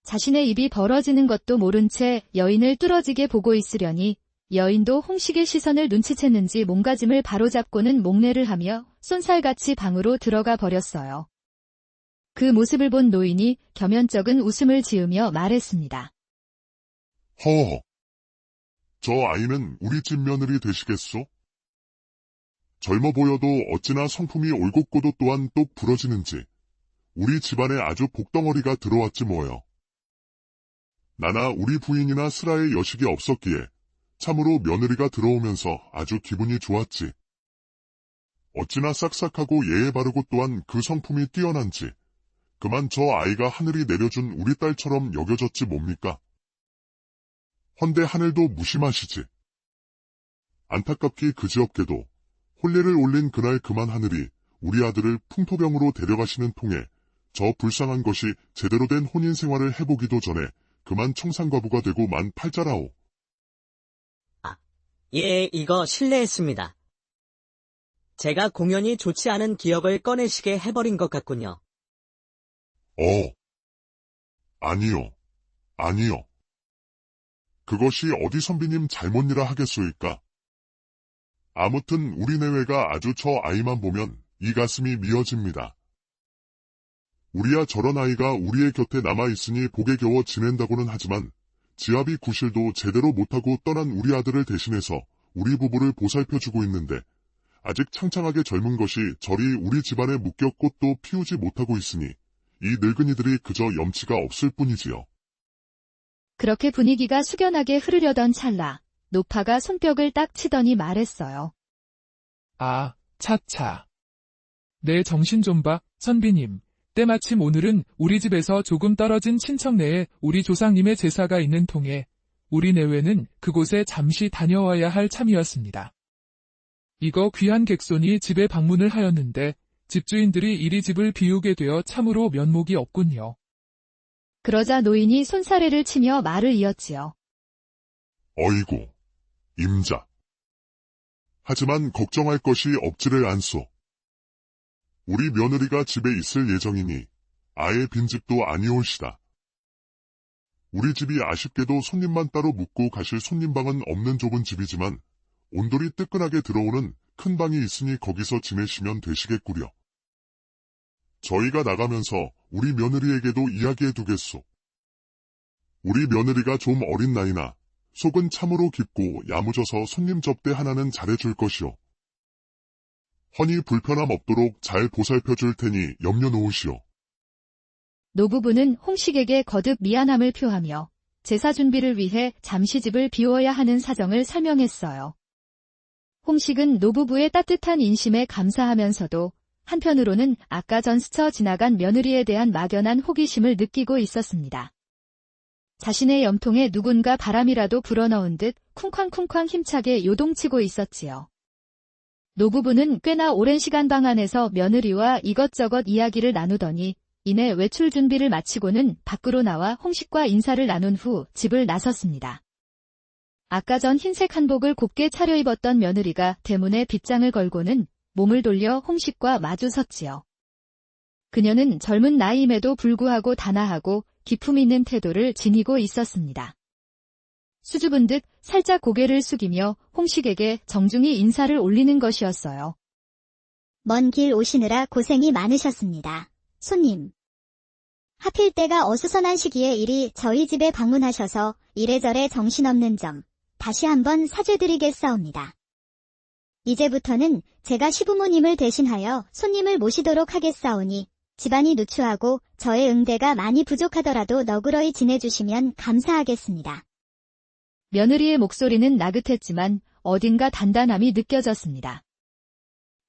자신의 입이 벌어지는 것도 모른 채 여인을 뚫어지게 보고 있으려니 여인도 홍식의 시선을 눈치챘는지 몸가짐을 바로잡고는 목례를 하며 쏜살같이 방으로 들어가 버렸어요. 그 모습을 본 노인이 겸연쩍은 웃음을 지으며 말했습니다. 저 아이는 우리 집 며느리 되시겠소? 젊어 보여도 어찌나 성품이 올곧고도 또한 똑 부러지는지 우리 집안에 아주 복덩어리가 들어왔지 뭐요. 나나 우리 부인이나 슬아의 여식이 없었기에 참으로 며느리가 들어오면서 아주 기분이 좋았지. 어찌나 싹싹하고 예에 바르고 또한 그 성품이 뛰어난지 그만 저 아이가 하늘이 내려준 우리 딸처럼 여겨졌지 뭡니까? 헌데 하늘도 무심하시지. 안타깝기 그지없게도 혼례를 올린 그날 그만 하늘이 우리 아들을 풍토병으로 데려가시는 통에 저 불쌍한 것이 제대로 된 혼인 생활을 해보기도 전에 그만 청산과부가 되고 만 팔자라오. 예, 이거 실례했습니다. 제가 공연이 좋지 않은 기억을 꺼내시게 해버린 것 같군요. 아니요. 아니요. 그것이 어디 선비님 잘못이라 하겠소이까? 아무튼 우리 내외가 아주 저 아이만 보면 이 가슴이 미어집니다. 우리야 저런 아이가 우리의 곁에 남아있으니 복에 겨워 지낸다고는 하지만 지아비 구실도 제대로 못하고 떠난 우리 아들을 대신해서 우리 부부를 보살펴주고 있는데 아직 창창하게 젊은 것이 저리 우리 집안에 묶여 꽃도 피우지 못하고 있으니 이 늙은이들이 그저 염치가 없을 뿐이지요. 그렇게 분위기가 숙연하게 흐르려던 찰나 노파가 손뼉을 딱 치더니 말했어요. 아, 차차. 내 정신 좀 봐, 선비님. 때마침 오늘은 우리 집에서 조금 떨어진 친척네에 우리 조상님의 제사가 있는 통에 우리 내외는 그곳에 잠시 다녀와야 할 참이었습니다. 이거 귀한 객손이 집에 방문을 하였는데 집주인들이 이리 집을 비우게 되어 참으로 면목이 없군요. 그러자 노인이 손사래를 치며 말을 이었지요. 어이구, 임자. 하지만 걱정할 것이 없지를 않소. 우리 며느리가 집에 있을 예정이니 아예 빈집도 아니올시다. 우리 집이 아쉽게도 손님만 따로 묵고 가실 손님방은 없는 좁은 집이지만 온돌이 뜨끈하게 들어오는 큰 방이 있으니 거기서 지내시면 되시겠구려. 저희가 나가면서 우리 며느리에게도 이야기해 두겠소. 우리 며느리가 좀 어린 나이나 속은 참으로 깊고 야무져서 손님 접대 하나는 잘해줄 것이오. 허니 불편함 없도록 잘 보살펴줄 테니 염려 놓으시오. 노부부는 홍식에게 거듭 미안함을 표하며 제사 준비를 위해 잠시 집을 비워야 하는 사정을 설명했어요. 홍식은 노부부의 따뜻한 인심에 감사하면서도 한편으로는 아까 전 스쳐 지나간 며느리에 대한 막연한 호기심을 느끼고 있었습니다. 자신의 염통에 누군가 바람이라도 불어넣은 듯 쿵쾅쿵쾅 힘차게 요동치고 있었지요. 노부부는 꽤나 오랜 시간 방 안에서 며느리와 이것저것 이야기를 나누더니 이내 외출 준비를 마치고는 밖으로 나와 홍식과 인사를 나눈 후 집을 나섰습니다. 아까 전 흰색 한복을 곱게 차려입었던 며느리가 대문에 빗장을 걸고는 몸을 돌려 홍식과 마주 섰지요. 그녀는 젊은 나이임에도 불구하고 단아하고 기품 있는 태도를 지니고 있었습니다. 수줍은 듯 살짝 고개를 숙이며 홍식에게 정중히 인사를 올리는 것이었어요. 먼 길 오시느라 고생이 많으셨습니다. 손님. 하필 때가 어수선한 시기에 이리 저희 집에 방문하셔서 이래저래 정신없는 점 다시 한번 사죄드리겠사옵니다. 이제부터는 제가 시부모님을 대신하여 손님을 모시도록 하겠사오니 집안이 누추하고 저의 응대가 많이 부족하더라도 너그러이 지내주시면 감사하겠습니다. 며느리의 목소리는 나긋했지만 어딘가 단단함이 느껴졌습니다.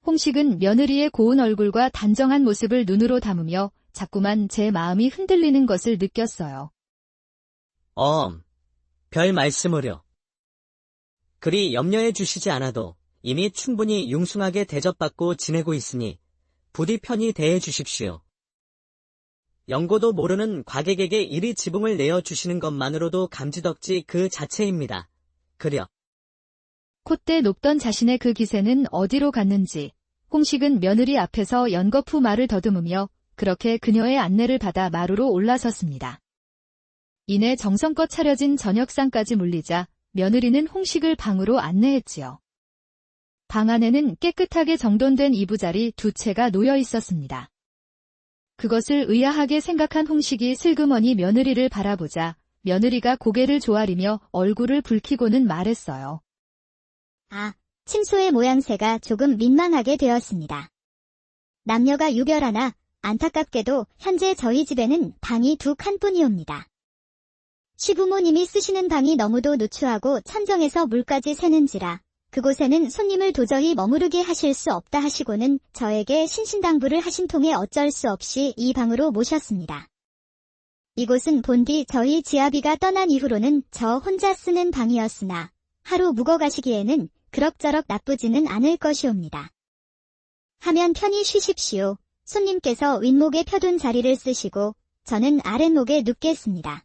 홍식은 며느리의 고운 얼굴과 단정한 모습을 눈으로 담으며 자꾸만 제 마음이 흔들리는 것을 느꼈어요. 별 말씀을요. 그리 염려해 주시지 않아도 이미 충분히 융숭하게 대접받고 지내고 있으니 부디 편히 대해 주십시오. 연고도 모르는 과객에게 이리 지붕을 내어주시는 것만으로도 감지덕지 그 자체입니다. 그려. 콧대 높던 자신의 그 기세는 어디로 갔는지 홍식은 며느리 앞에서 연거푸 말을 더듬으며 그렇게 그녀의 안내를 받아 마루로 올라섰습니다. 이내 정성껏 차려진 저녁상까지 물리자 며느리는 홍식을 방으로 안내했지요. 방 안에는 깨끗하게 정돈된 이부자리 2채가 놓여 있었습니다. 그것을 의아하게 생각한 홍식이 슬그머니 며느리를 바라보자 며느리가 고개를 조아리며 얼굴을 붉히고는 말했어요. 아, 침소의 모양새가 조금 민망하게 되었습니다. 남녀가 유별하나 안타깝게도 현재 저희 집에는 방이 2칸뿐이옵니다. 시부모님이 쓰시는 방이 너무도 누추하고 천정에서 물까지 새는지라 그곳에는 손님을 도저히 머무르게 하실 수 없다 하시고는 저에게 신신당부를 하신 통에 어쩔 수 없이 이 방으로 모셨습니다. 이곳은 본디 저희 지아비가 떠난 이후로는 저 혼자 쓰는 방이었으나 하루 묵어 가시기에는 그럭저럭 나쁘지는 않을 것이옵니다. 하면 편히 쉬십시오. 손님께서 윗목에 펴둔 자리를 쓰시고 저는 아랫목에 눕겠습니다.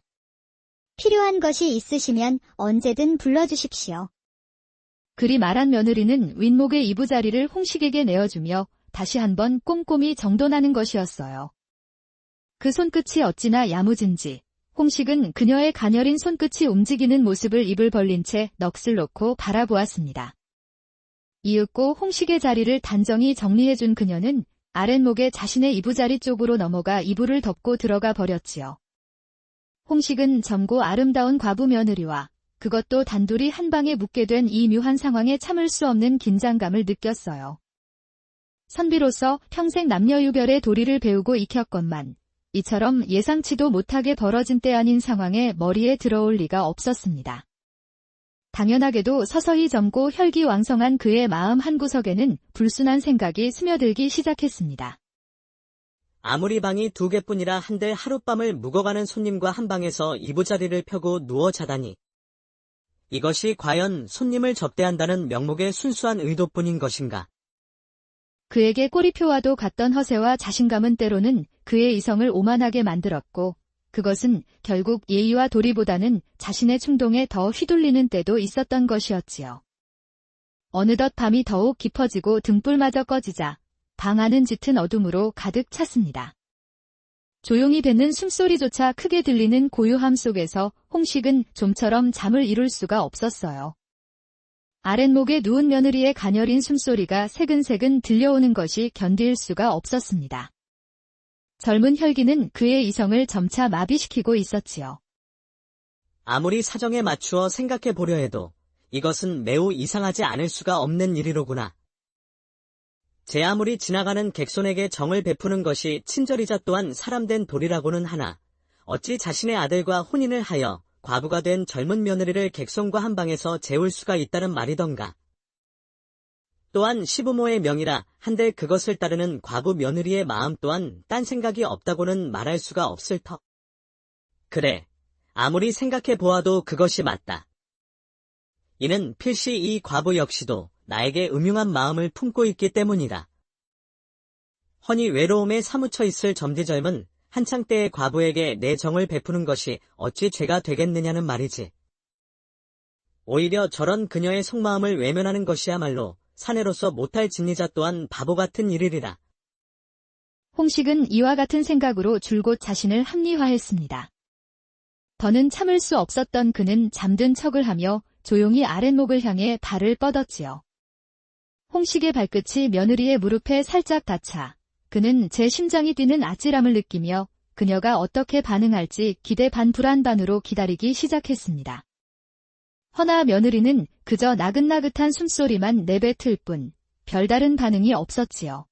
필요한 것이 있으시면 언제든 불러주십시오. 그리 말한 며느리는 윗목의 이부자리를 홍식에게 내어주며 다시 한번 꼼꼼히 정돈하는 것이었어요. 그 손끝이 어찌나 야무진지 홍식은 그녀의 가녀린 손끝이 움직이는 모습을 입을 벌린 채 넋을 놓고 바라보았습니다. 이윽고 홍식의 자리를 단정히 정리해준 그녀는 아랫목에 자신의 이부자리 쪽으로 넘어가 이불을 덮고 들어가 버렸지요. 홍식은 젊고 아름다운 과부 며느리와 그것도 단둘이 한 방에 묵게 된 이 묘한 상황에 참을 수 없는 긴장감을 느꼈어요. 선비로서 평생 남녀유별의 도리를 배우고 익혔건만 이처럼 예상치도 못하게 벌어진 때 아닌 상황에 머리에 들어올 리가 없었습니다. 당연하게도 서서히 젊고 혈기왕성한 그의 마음 한구석에는 불순한 생각이 스며들기 시작했습니다. 아무리 방이 2개뿐이라 한들 하룻밤을 묵어가는 손님과 한 방에서 이부자리를 펴고 누워 자다니. 이것이 과연 손님을 접대한다는 명목의 순수한 의도뿐인 것인가? 그에게 꼬리표와도 같던 허세와 자신감은 때로는 그의 이성을 오만하게 만들었고 그것은 결국 예의와 도리보다는 자신의 충동에 더 휘둘리는 때도 있었던 것이었지요. 어느덧 밤이 더욱 깊어지고 등불마저 꺼지자 방 안은 짙은 어둠으로 가득 찼습니다. 조용히 뱉는 숨소리조차 크게 들리는 고요함 속에서 홍식은 좀처럼 잠을 이룰 수가 없었어요. 아랫목에 누운 며느리의 가녀린 숨소리가 새근새근 들려오는 것이 견딜 수가 없었습니다. 젊은 혈기는 그의 이성을 점차 마비시키고 있었지요. 아무리 사정에 맞추어 생각해 보려 해도 이것은 매우 이상하지 않을 수가 없는 일이로구나. 제 아무리 지나가는 객손에게 정을 베푸는 것이 친절이자 또한 사람된 도리라고는 하나 어찌 자신의 아들과 혼인을 하여 과부가 된 젊은 며느리를 객손과 한 방에서 재울 수가 있다는 말이던가. 또한 시부모의 명이라 한들 그것을 따르는 과부 며느리의 마음 또한 딴 생각이 없다고는 말할 수가 없을 터. 그래, 아무리 생각해 보아도 그것이 맞다. 이는 필시 이 과부 역시도 나에게 음흉한 마음을 품고 있기 때문이다. 허니 외로움에 사무쳐 있을 점디절문 한창 때의 과부에게 내 정을 베푸는 것이 어찌 죄가 되겠느냐는 말이지. 오히려 저런 그녀의 속마음을 외면하는 것이야말로 사내로서 못할 진리자 또한 바보 같은 일이리라. 홍식은 이와 같은 생각으로 줄곧 자신을 합리화했습니다. 더는 참을 수 없었던 그는 잠든 척을 하며 조용히 아랫목을 향해 발을 뻗었지요. 홍식의 발끝이 며느리의 무릎에 살짝 닿자 그는 제 심장이 뛰는 아찔함을 느끼며 그녀가 어떻게 반응할지 기대 반 불안 반으로 기다리기 시작했습니다. 허나 며느리는 그저 나긋나긋한 숨소리만 내뱉을 뿐 별다른 반응이 없었지요.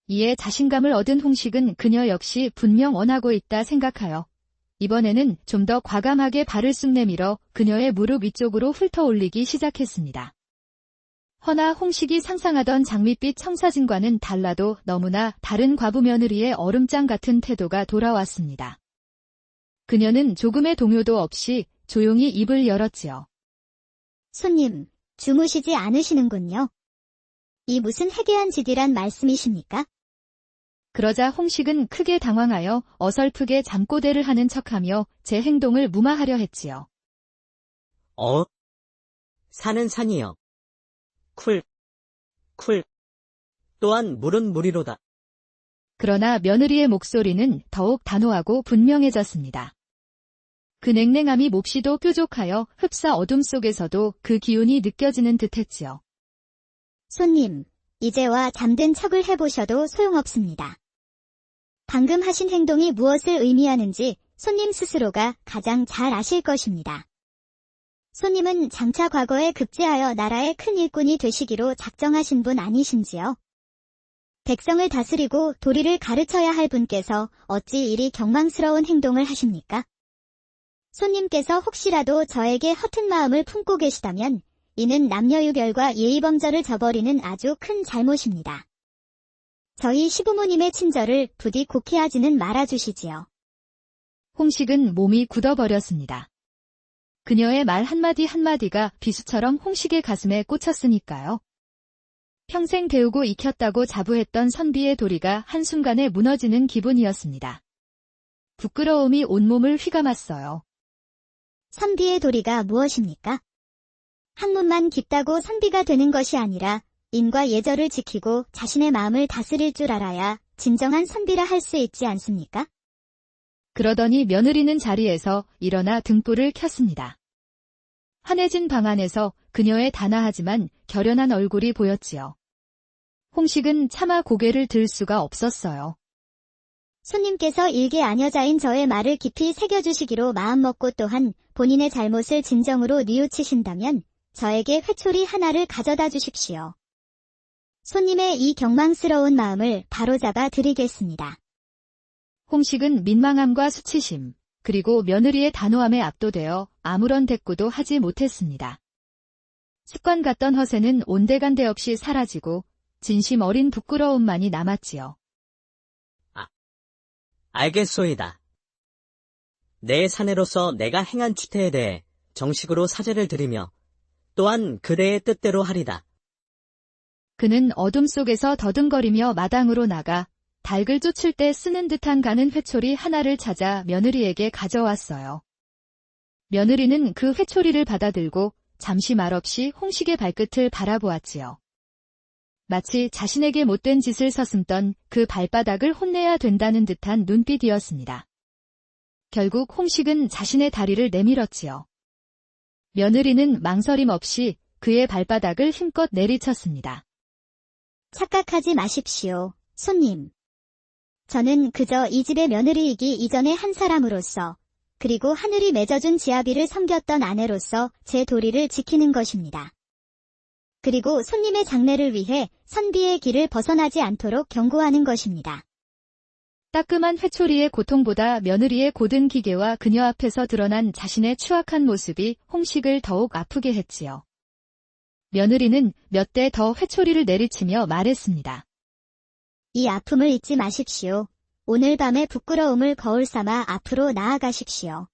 이에 자신감을 얻은 홍식은 그녀 역시 분명 원하고 있다 생각하여 이번에는 좀 더 과감하게 발을 쑥 내밀어 그녀의 무릎 위쪽으로 훑어 올리기 시작했습니다. 허나 홍식이 상상하던 장밋빛 청사진과는 달라도 너무나 다른 과부 며느리의 얼음장 같은 태도가 돌아왔습니다. 그녀는 조금의 동요도 없이 조용히 입을 열었지요. 손님, 주무시지 않으시는군요. 이 무슨 해괴한 짓이란 말씀이십니까? 그러자 홍식은 크게 당황하여 어설프게 잠꼬대를 하는 척하며 제 행동을 무마하려 했지요. 산은 산이여. 쿨. 또한 물은 물이로다. 그러나 며느리의 목소리는 더욱 단호하고 분명해졌습니다. 그 냉랭함이 몹시도 뾰족하여 흡사 어둠 속에서도 그 기운이 느껴지는 듯했지요. 손님, 이제와 잠든 척을 해보셔도 소용없습니다. 방금 하신 행동이 무엇을 의미하는지 손님 스스로가 가장 잘 아실 것입니다. 손님은 장차 과거에 급제하여 나라의 큰 일꾼이 되시기로 작정하신 분 아니신지요? 백성을 다스리고 도리를 가르쳐야 할 분께서 어찌 이리 경망스러운 행동을 하십니까? 손님께서 혹시라도 저에게 허튼 마음을 품고 계시다면 이는 남녀유별과 예의범절을 저버리는 아주 큰 잘못입니다. 저희 시부모님의 친절을 부디 곡해하지는 말아주시지요. 홍식은 몸이 굳어버렸습니다. 그녀의 말 한마디 한마디가 비수처럼 홍식의 가슴에 꽂혔으니까요. 평생 배우고 익혔다고 자부했던 선비의 도리가 한순간에 무너지는 기분이었습니다. 부끄러움이 온몸을 휘감았어요. 선비의 도리가 무엇입니까? 학문만 깊다고 선비가 되는 것이 아니라 인과 예절을 지키고 자신의 마음을 다스릴 줄 알아야 진정한 선비라 할 수 있지 않습니까? 그러더니 며느리는 자리에서 일어나 등불을 켰습니다. 환해진 방 안에서 그녀의 단아하지만 결연한 얼굴이 보였지요. 홍식은 차마 고개를 들 수가 없었어요. 손님께서 일개 아녀자인 저의 말을 깊이 새겨주시기로 마음먹고 또한 본인의 잘못을 진정으로 뉘우치신다면 저에게 회초리 하나를 가져다 주십시오. 손님의 이 경망스러운 마음을 바로잡아 드리겠습니다. 홍식은 민망함과 수치심, 그리고 며느리의 단호함에 압도되어 아무런 대꾸도 하지 못했습니다. 습관 같던 허세는 온데간데 없이 사라지고 진심 어린 부끄러움만이 남았지요. 알겠소이다. 내 사내로서 내가 행한 추태에 대해 정식으로 사죄를 드리며 또한 그대의 뜻대로 하리다. 그는 어둠 속에서 더듬거리며 마당으로 나가 닭을 쫓을 때 쓰는 듯한 가는 회초리 하나를 찾아 며느리에게 가져왔어요. 며느리는 그 회초리를 받아들고 잠시 말없이 홍식의 발끝을 바라보았지요. 마치 자신에게 못된 짓을 서슴던 그 발바닥을 혼내야 된다는 듯한 눈빛이었습니다. 결국 홍식은 자신의 다리를 내밀었지요. 며느리는 망설임 없이 그의 발바닥을 힘껏 내리쳤습니다. 착각하지 마십시오, 손님. 저는 그저 이 집의 며느리이기 이전의 한 사람으로서, 그리고 하늘이 맺어준 지아비를 섬겼던 아내로서 제 도리를 지키는 것입니다. 그리고 손님의 장례를 위해 선비의 길을 벗어나지 않도록 경고하는 것입니다. 따끔한 회초리의 고통보다 며느리의 고든 기계와 그녀 앞에서 드러난 자신의 추악한 모습이 홍식을 더욱 아프게 했지요. 며느리는 몇 대 더 회초리를 내리치며 말했습니다. 이 아픔을 잊지 마십시오. 오늘 밤의 부끄러움을 거울 삼아 앞으로 나아가십시오.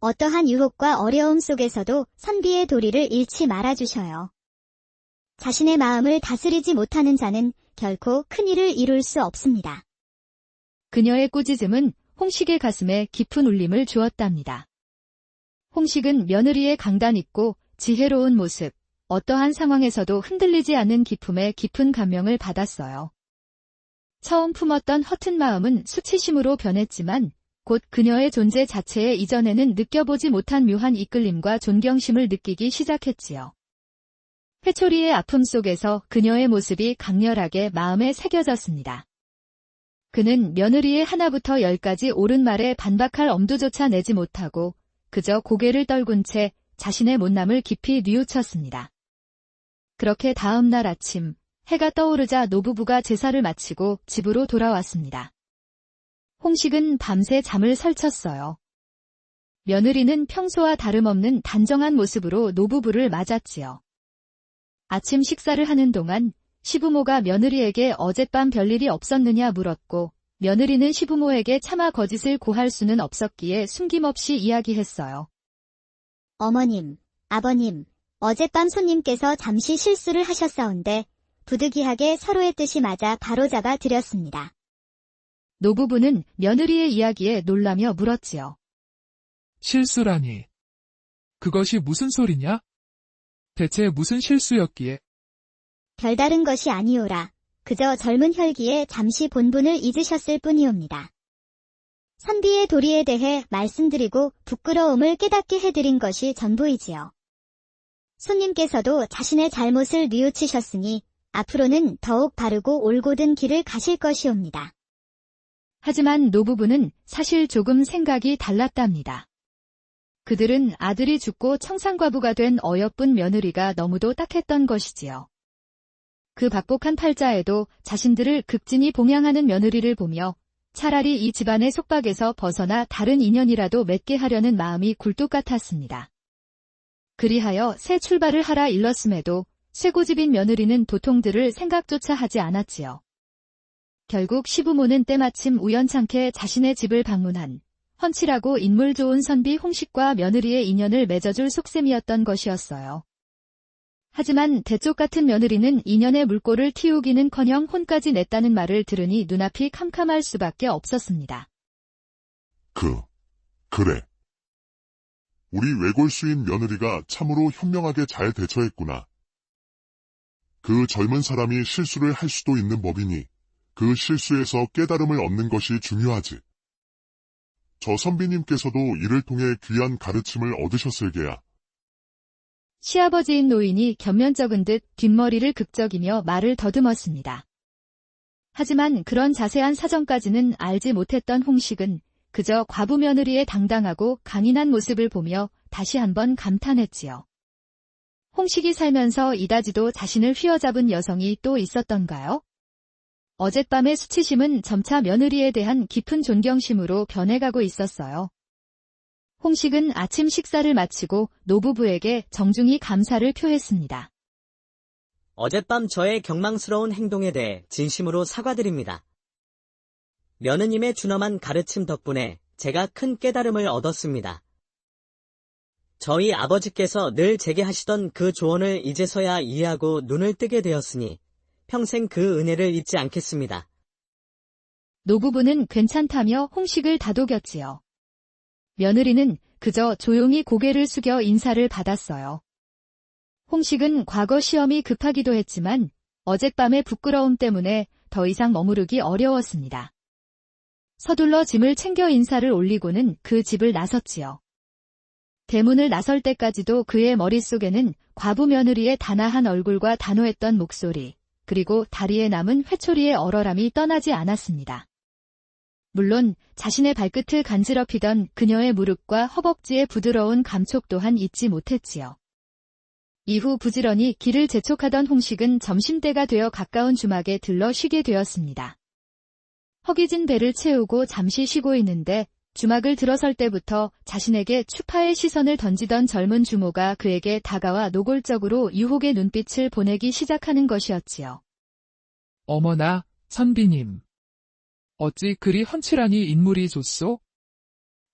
어떠한 유혹과 어려움 속에서도 선비의 도리를 잃지 말아주셔요. 자신의 마음을 다스리지 못하는 자는 결코 큰 일을 이룰 수 없습니다. 그녀의 꾸짖음은 홍식의 가슴에 깊은 울림을 주었답니다. 홍식은 며느리의 강단 있고 지혜로운 모습, 어떠한 상황에서도 흔들리지 않는 기품에 깊은 감명을 받았어요. 처음 품었던 허튼 마음은 수치심으로 변했지만 곧 그녀의 존재 자체에 이전에는 느껴보지 못한 묘한 이끌림과 존경심을 느끼기 시작했지요. 회초리의 아픔 속에서 그녀의 모습이 강렬하게 마음에 새겨졌습니다. 그는 며느리의 하나부터 10까지 옳은 말에 반박할 엄두조차 내지 못하고 그저 고개를 떨군 채 자신의 못남을 깊이 뉘우쳤습니다. 그렇게 다음 날 아침 해가 떠오르자 노부부가 제사를 마치고 집으로 돌아왔습니다. 홍식은 밤새 잠을 설쳤어요. 며느리는 평소와 다름없는 단정한 모습으로 노부부를 맞았지요. 아침 식사를 하는 동안 시부모가 며느리에게 어젯밤 별일이 없었느냐 물었고 며느리는 시부모에게 차마 거짓을 고할 수는 없었기에 숨김없이 이야기했어요. 어머님, 아버님, 어젯밤 손님께서 잠시 실수를 하셨사온데 부득이하게 서로의 뜻이 맞아 바로잡아 드렸습니다. 노부부는 며느리의 이야기에 놀라며 물었지요. 실수라니. 그것이 무슨 소리냐? 대체 무슨 실수였기에? 별다른 것이 아니오라. 그저 젊은 혈기에 잠시 본분을 잊으셨을 뿐이옵니다. 선비의 도리에 대해 말씀드리고 부끄러움을 깨닫게 해드린 것이 전부이지요. 손님께서도 자신의 잘못을 뉘우치셨으니 앞으로는 더욱 바르고 올곧은 길을 가실 것이옵니다. 하지만 노부부는 사실 조금 생각이 달랐답니다. 그들은 아들이 죽고 청산과부가 된 어여쁜 며느리가 너무도 딱했던 것이지요. 그 박복한 팔자에도 자신들을 극진히 봉양하는 며느리를 보며 차라리 이 집안의 속박에서 벗어나 다른 인연이라도 맺게 하려는 마음이 굴뚝 같았습니다. 그리하여 새 출발을 하라 일렀음에도 쇠고집인 며느리는 도통들을 생각조차 하지 않았지요. 결국 시부모는 때마침 우연찮게 자신의 집을 방문한 헌칠하고 인물 좋은 선비 홍식과 며느리의 인연을 맺어줄 속셈이었던 것이었어요. 하지만 대쪽 같은 며느리는 인연의 물꼬를 틔우기는커녕 혼까지 냈다는 말을 들으니 눈앞이 캄캄할 수밖에 없었습니다. 그래. 우리 외골수인 며느리가 참으로 현명하게 잘 대처했구나. 그 젊은 사람이 실수를 할 수도 있는 법이니 그 실수에서 깨달음을 얻는 것이 중요하지. 저 선비님께서도 이를 통해 귀한 가르침을 얻으셨을 게야. 시아버지인 노인이 견면적은 듯 뒷머리를 극적이며 말을 더듬었습니다. 하지만 그런 자세한 사정까지는 알지 못했던 홍식은 그저 과부 며느리의 당당하고 강인한 모습을 보며 다시 한번 감탄했지요. 홍식이 살면서 이다지도 자신을 휘어잡은 여성이 또 있었던가요? 어젯밤의 수치심은 점차 며느리에 대한 깊은 존경심으로 변해가고 있었어요. 홍식은 아침 식사를 마치고 노부부에게 정중히 감사를 표했습니다. 어젯밤 저의 경망스러운 행동에 대해 진심으로 사과드립니다. 며느님의 준엄한 가르침 덕분에 제가 큰 깨달음을 얻었습니다. 저희 아버지께서 늘 제게 하시던 그 조언을 이제서야 이해하고 눈을 뜨게 되었으니 평생 그 은혜를 잊지 않겠습니다. 노부부는 괜찮다며 홍식을 다독였지요. 며느리는 그저 조용히 고개를 숙여 인사를 받았어요. 홍식은 과거 시험이 급하기도 했지만 어젯밤의 부끄러움 때문에 더 이상 머무르기 어려웠습니다. 서둘러 짐을 챙겨 인사를 올리고는 그 집을 나섰지요. 대문을 나설 때까지도 그의 머릿속에는 과부 며느리의 단아한 얼굴과 단호했던 목소리, 그리고 다리에 남은 회초리의 얼얼함이 떠나지 않았습니다. 물론 자신의 발끝을 간지럽히던 그녀의 무릎과 허벅지의 부드러운 감촉 또한 잊지 못했지요. 이후 부지런히 길을 재촉하던 홍식은 점심때가 되어 가까운 주막에 들러 쉬게 되었습니다. 허기진 배를 채우고 잠시 쉬고 있는데 주막을 들어설 때부터 자신에게 추파의 시선을 던지던 젊은 주모가 그에게 다가와 노골적으로 유혹의 눈빛을 보내기 시작하는 것이었지요. 어머나, 선비님. 어찌 그리 훤칠하니 인물이 좋소?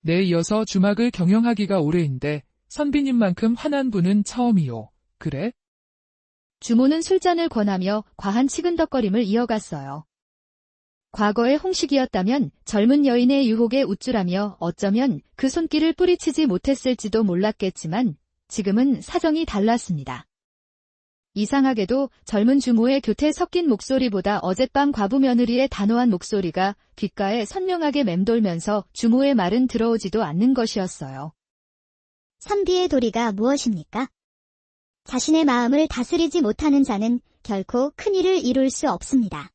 내 이어서 주막을 경영하기가 오래인데 선비님만큼 환한 분은 처음이요. 그래? 주모는 술잔을 권하며 과한 치근덕거림을 이어갔어요. 과거의 홍식이었다면 젊은 여인의 유혹에 우쭐하며 어쩌면 그 손길을 뿌리치지 못했을지도 몰랐겠지만 지금은 사정이 달랐습니다. 이상하게도 젊은 주모의 교태 섞인 목소리보다 어젯밤 과부 며느리의 단호한 목소리가 귓가에 선명하게 맴돌면서 주모의 말은 들어오지도 않는 것이었어요. 선비의 도리가 무엇입니까? 자신의 마음을 다스리지 못하는 자는 결코 큰 일을 이룰 수 없습니다.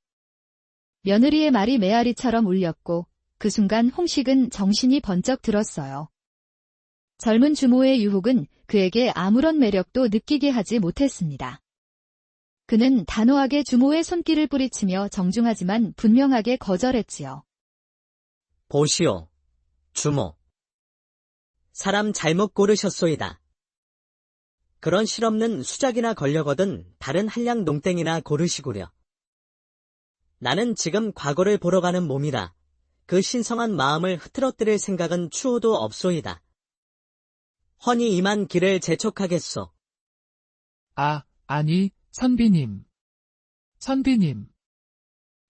며느리의 말이 메아리처럼 울렸고 그 순간 홍식은 정신이 번쩍 들었어요. 젊은 주모의 유혹은 그에게 아무런 매력도 느끼게 하지 못했습니다. 그는 단호하게 주모의 손길을 뿌리치며 정중하지만 분명하게 거절했지요. 보시오, 주모. 사람 잘못 고르셨소이다. 그런 실없는 수작이나 걸려거든 다른 한량 농땡이나 고르시구려. 나는 지금 과거를 보러 가는 몸이라 그 신성한 마음을 흐트러뜨릴 생각은 추호도 없소이다. 허니 이만 길을 재촉하겠소. 아니, 선비님. 선비님.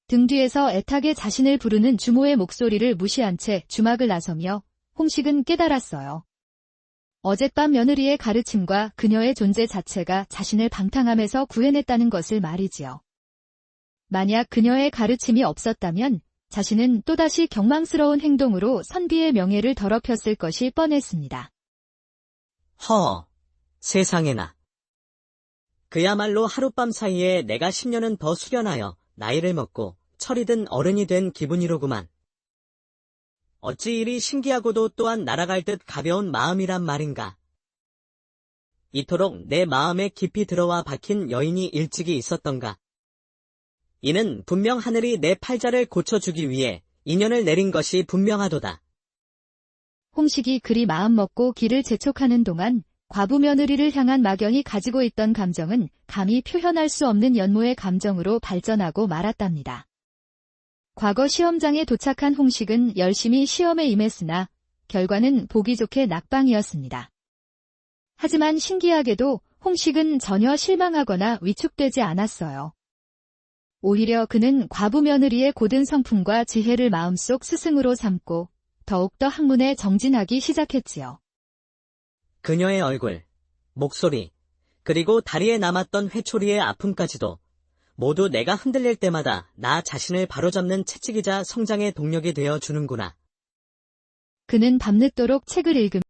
등 뒤에서 애타게 자신을 부르는 주모의 목소리를 무시한 채 주막을 나서며 홍식은 깨달았어요. 어젯밤 며느리의 가르침과 그녀의 존재 자체가 자신을 방탕함에서 구해냈다는 것을 말이지요. 만약 그녀의 가르침이 없었다면 자신은 또다시 경망스러운 행동으로 선비의 명예를 더럽혔을 것이 뻔했습니다. 세상에나. 그야말로 하룻밤 사이에 내가 10년은 더 수련하여 나이를 먹고 철이 든 어른이 된 기분이로구만. 어찌 이리 신기하고도 또한 날아갈 듯 가벼운 마음이란 말인가. 이토록 내 마음에 깊이 들어와 박힌 여인이 일찍이 있었던가. 이는 분명 하늘이 내 팔자를 고쳐주기 위해 인연을 내린 것이 분명하도다. 홍식이 그리 마음먹고 길을 재촉하는 동안 과부 며느리를 향한 막연히 가지고 있던 감정은 감히 표현할 수 없는 연모의 감정으로 발전하고 말았답니다. 과거 시험장에 도착한 홍식은 열심히 시험에 임했으나 결과는 보기 좋게 낙방이었습니다. 하지만 신기하게도 홍식은 전혀 실망하거나 위축되지 않았어요. 오히려 그는 과부 며느리의 고든 성품과 지혜를 마음속 스승으로 삼고 더욱더 학문에 정진하기 시작했지요. 그녀의 얼굴, 목소리, 그리고 다리에 남았던 회초리의 아픔까지도 모두 내가 흔들릴 때마다 나 자신을 바로잡는 채찍이자 성장의 동력이 되어 주는구나. 그는 밤늦도록 책을 읽으며